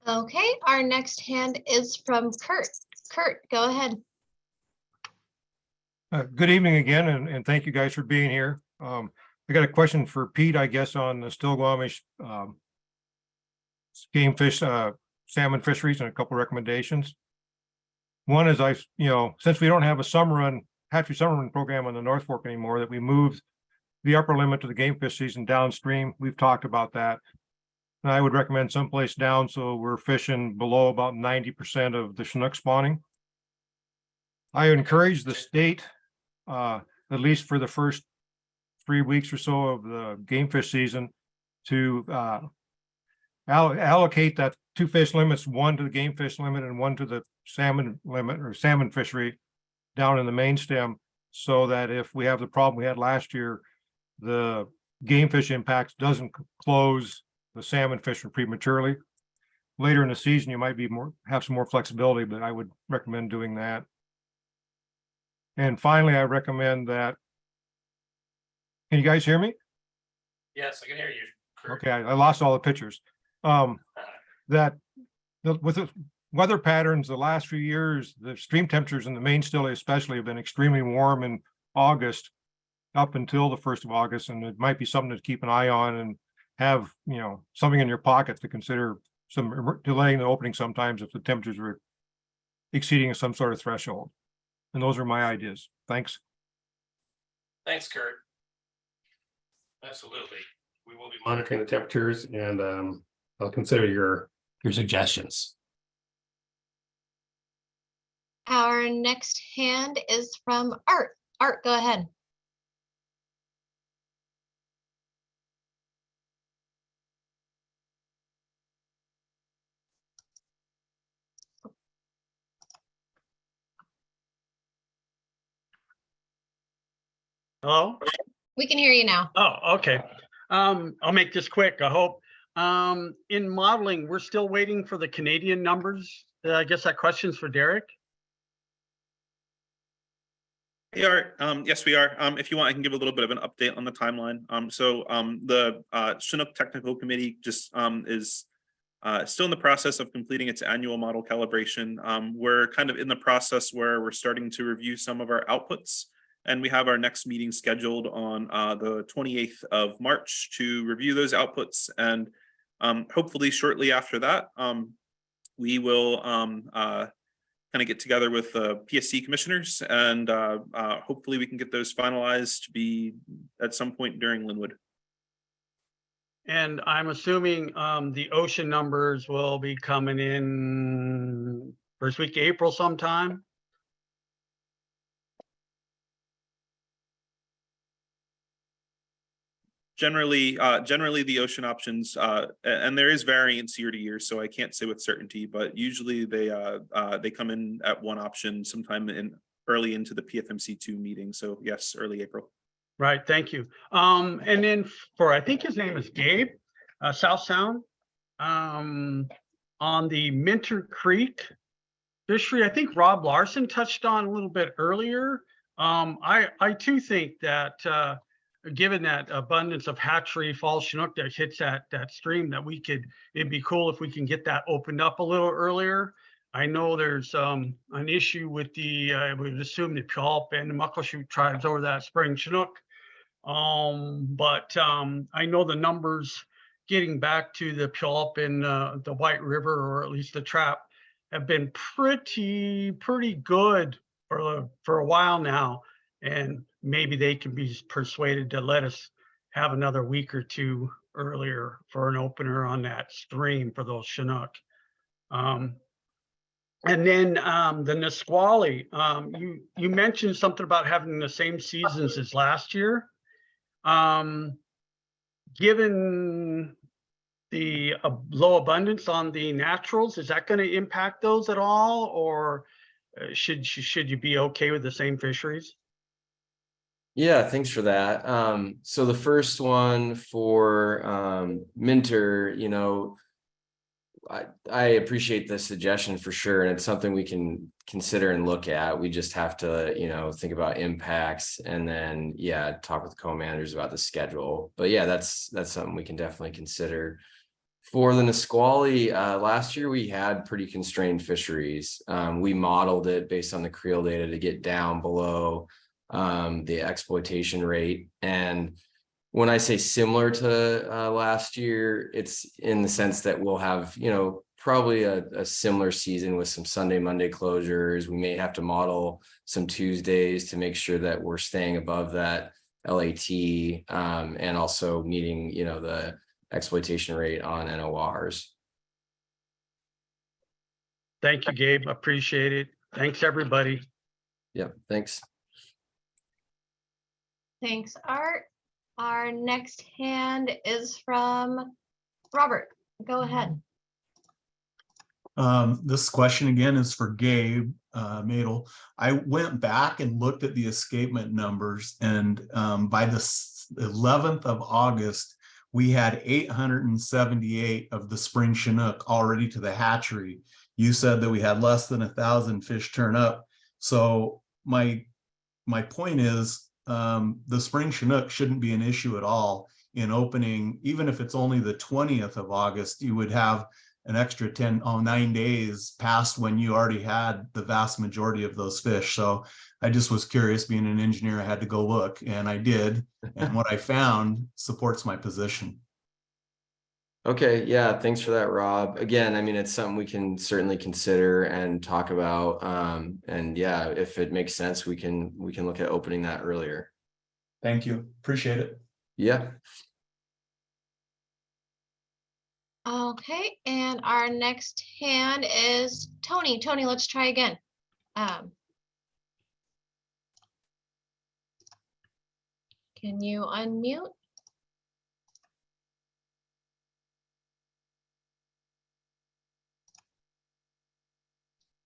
Okay, our next hand is from Kurt. Kurt, go ahead. Good evening again, and thank you guys for being here. I got a question for Pete, I guess, on the Stillaguamish game fish, salmon fisheries, and a couple recommendations. One is since we don't have a hatchery summer run program on the North Fork anymore, that we moved the upper limit to the game fish season downstream. We've talked about that. And I would recommend someplace down so we're fishing below about 90% of the Chinook spawning. I encourage the state, at least for the first 3 weeks or so of the game fish season, to allocate that 2 fish limits, 1 to the game fish limit and 1 to the salmon limit or salmon fishery down in the main stem, so that if we have the problem we had last year, the game fish impacts doesn't close the salmon fishery prematurely. Later in the season, you might have some more flexibility, but I would recommend doing that. And finally, I recommend that. Can you guys hear me? Yes, I can hear you. Okay, I lost all the pictures. That with the weather patterns the last few years, the stream temperatures in the main Stilla especially have been extremely warm in August up until the 1st of August, and it might be something to keep an eye on and have something in your pocket to consider delaying the opening sometimes if the temperatures are exceeding some sort of threshold. And those are my ideas. Thanks. Thanks, Kurt. Absolutely. We will be monitoring the temperatures, and I'll consider your suggestions. Our next hand is from Art. Art, go ahead. Hello? We can hear you now. Oh, okay. I'll make this quick, I hope. In modeling, we're still waiting for the Canadian numbers. I guess that question's for Derek. We are, yes, we are. If you want, I can give a little bit of an update on the timeline. The Chinook Technical Committee just is still in the process of completing its annual model calibration. We're kind of in the process where we're starting to review some of our outputs, and we have our next meeting scheduled on the 28th of March to review those outputs. And hopefully shortly after that, we will kind of get together with the PSC commissioners, and hopefully we can get those finalized to be at some point during Linwood. And I'm assuming the ocean numbers will be coming in first week of April sometime. Generally the ocean options, and there is variance year to year, so I can't say with certainty, but usually they come in at one option sometime in early into the PFMC2 meeting. So yes, early April. Right, thank you. And then for, I think his name is Gabe, South Sound, on the Minter Creek fishery, I think Rob Larson touched on a little bit earlier. I too think that given that abundance of hatchery fall Chinook that hits that stream, that it'd be cool if we can get that opened up a little earlier. I know there's an issue with I would assume the Puyallup and the Muckleshoot tribes over that spring Chinook. But I know the numbers getting back to the Puyallup and the White River, or at least the trap, have been pretty good for a while now. And maybe they can be persuaded to let us have another week or two earlier for an opener on that stream for those Chinook. And then the Nisqually, you mentioned something about having the same seasons as last year. Given the low abundance on the naturals, is that going to impact those at all, or should you be okay with the same fisheries? Yeah, thanks for that. So the first one for Minter, you know, I appreciate the suggestion for sure, and it's something we can consider and look at. We just have to, you know, think about impacts, and then talk with the co-managers about the schedule. But yeah, that's something we can definitely consider. For the Nisqually, last year we had pretty constrained fisheries. We modeled it based on the creel data to get down below the exploitation rate. And when I say similar to last year, it's in the sense that we'll have, you know, probably a similar season with some Sunday, Monday closures. We may have to model some Tuesdays to make sure that we're staying above that LAT, and also meeting, you know, the exploitation rate on NORs. Thank you, Gabe. Appreciate it. Thanks, everybody. Yep, thanks. Thanks, Art. Our next hand is from Robert. Go ahead. This question again is for Gabe Madel. I went back and looked at the escapement numbers, and by the 11th of August, we had 878 of the spring Chinook already to the hatchery. You said that we had less than 1,000 fish turn up. So my point is, the spring Chinook shouldn't be an issue at all in opening. Even if it's only the 20th of August, you would have an extra 9 days past when you already had the vast majority of those fish. So I just was curious, being an engineer, I had to go look, and I did. And what I found supports my position. Okay, yeah, thanks for that, Rob. Again, I mean, it's something we can certainly consider and talk about. And yeah, if it makes sense, we can look at opening that earlier. Thank you. Appreciate it. Yeah. Okay, and our next hand is Tony. Tony, let's try again. Can you unmute?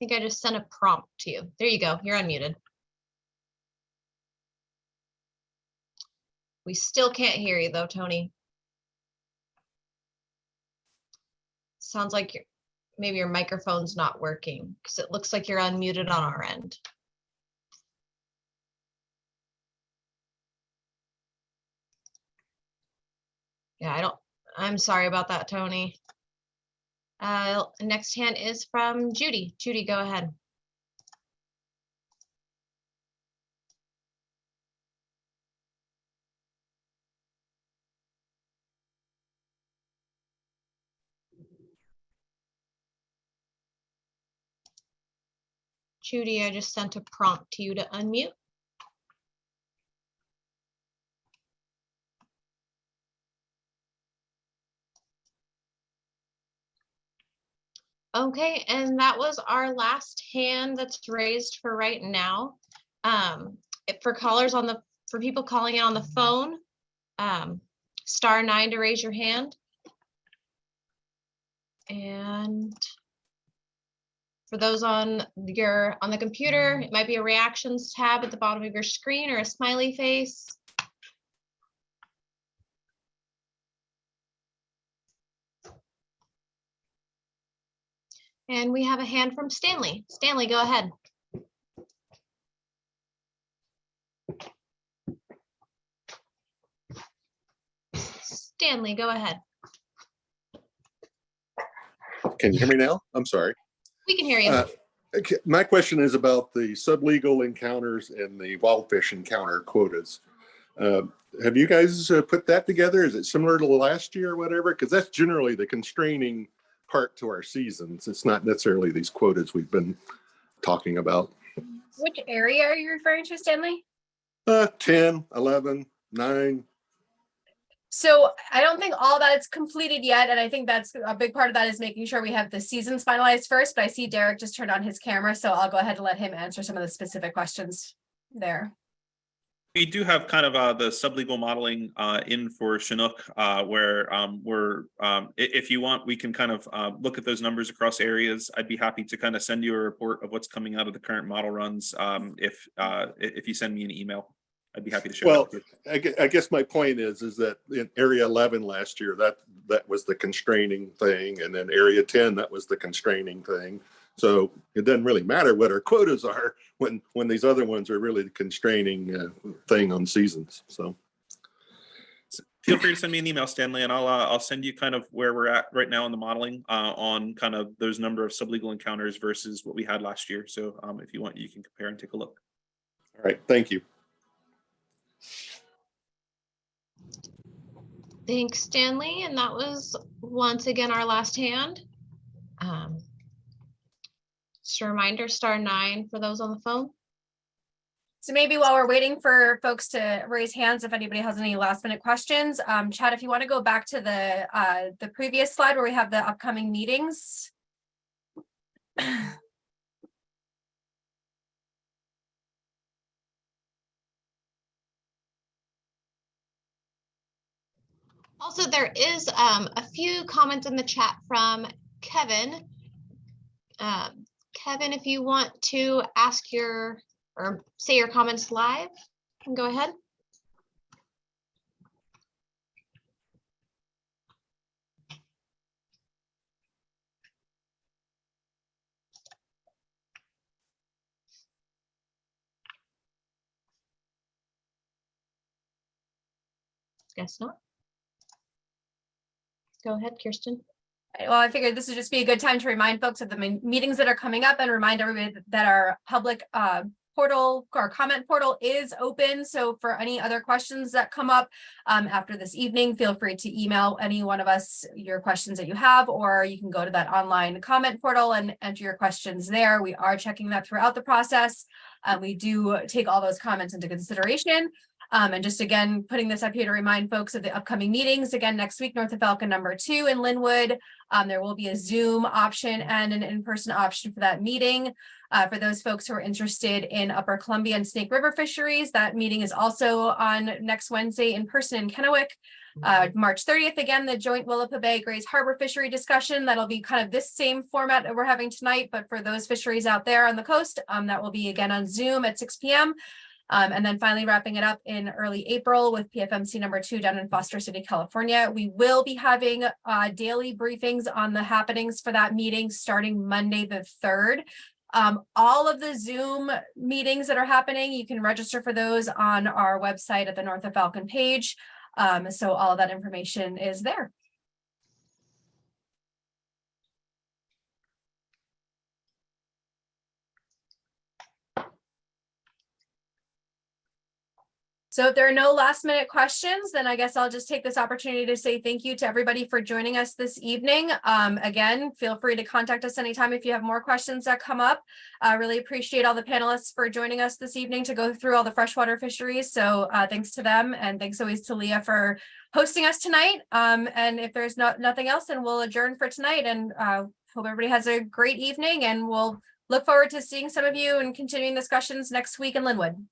I think I just sent a prompt to you. There you go. You're unmuted. We still can't hear you though, Tony. Sounds like maybe your microphone's not working, because it looks like you're unmuted on our end. Yeah, I'm sorry about that, Tony. Next hand is from Judy. Judy, go ahead. Judy, I just sent a prompt to you to unmute. Okay, and that was our last hand that's raised for right now. For callers for people calling in on the phone, *9 to raise your hand. And for those on the computer, it might be a reactions tab at the bottom of your screen or a smiley face. And we have a hand from Stanley. Stanley, go ahead. Stanley, go ahead. Can you hear me now? I'm sorry. We can hear you. Okay, my question is about the sublegal encounters and the wild fish encounter quotas. Have you guys put that together? Is it similar to last year or whatever? Because that's generally the constraining part to our seasons. It's not necessarily these quotas we've been talking about. Which area are you referring to, Stanley? 10, 11, 9. So I don't think all that is completed yet. And I think that's a big part of that is making sure we have the seasons finalized first. But I see Derek just turned on his camera, so I'll go ahead and let him answer some of the specific questions there. We do have kind of the sublegal modeling in for Chinook, where if you want, we can kind of look at those numbers across areas. I'd be happy to kind of send you a report of what's coming out of the current model runs. If you send me an email, I'd be happy to share. Well, I guess my point is that in area 11 last year, that was the constraining thing, and then area 10, that was the constraining thing. So it doesn't really matter what our quotas are when these other ones are really the constraining thing on seasons. So feel free to send me an email, Stanley, and I'll send you kind of where we're at right now in the modeling on kind of those number of sublegal encounters versus what we had last year. So if you want, you can compare and take a look. All right, thank you. Thanks, Stanley. And that was once again our last hand. Just a reminder, *9 for those on the phone. So maybe while we're waiting for folks to raise hands, if anybody has any last minute questions, Chad, if you want to go back to the previous slide where we have the upcoming meetings. Also, there is a few comments in the chat from Kevin. Kevin, if you want to ask or say your comments live, you can go ahead. Guess not. Go ahead, Kirsten. Well, I figured this would just be a good time to remind folks of the meetings that are coming up and remind everybody that our public portal, our comment portal is open. So for any other questions that come up after this evening, feel free to email any one of us your questions that you have, or you can go to that online comment portal and enter your questions there. We are checking that throughout the process. We do take all those comments into consideration. And just again, putting this up here to remind folks of the upcoming meetings. Again, next week, North of Falcon #2 in Linwood. There will be a Zoom option and an in-person option for that meeting. For those folks who are interested in Upper Columbia and Snake River fisheries, that meeting is also on next Wednesday in person in Chinook. March 30th, again, the joint Willapa Bay Grays Harbor fishery discussion. That'll be kind of this same format that we're having tonight, but for those fisheries out there on the coast, that will be again on Zoom at 6 p.m. And then finally wrapping it up in early April with PFMC #2 down in Foster City, California. We will be having daily briefings on the happenings for that meeting starting Monday the 3rd. All of the Zoom meetings that are happening, you can register for those on our website at the North of Falcon page. So all of that information is there. So if there are no last minute questions, then I guess I'll just take this opportunity to say thank you to everybody for joining us this evening. Again, feel free to contact us anytime if you have more questions that come up. I really appreciate all the panelists for joining us this evening to go through all the freshwater fisheries. So thanks to them, and thanks always to Leah for hosting us tonight. And if there's nothing else, then we'll adjourn for tonight, and hope everybody has a great evening, and we'll look forward to seeing some of you and continuing discussions next week in Linwood.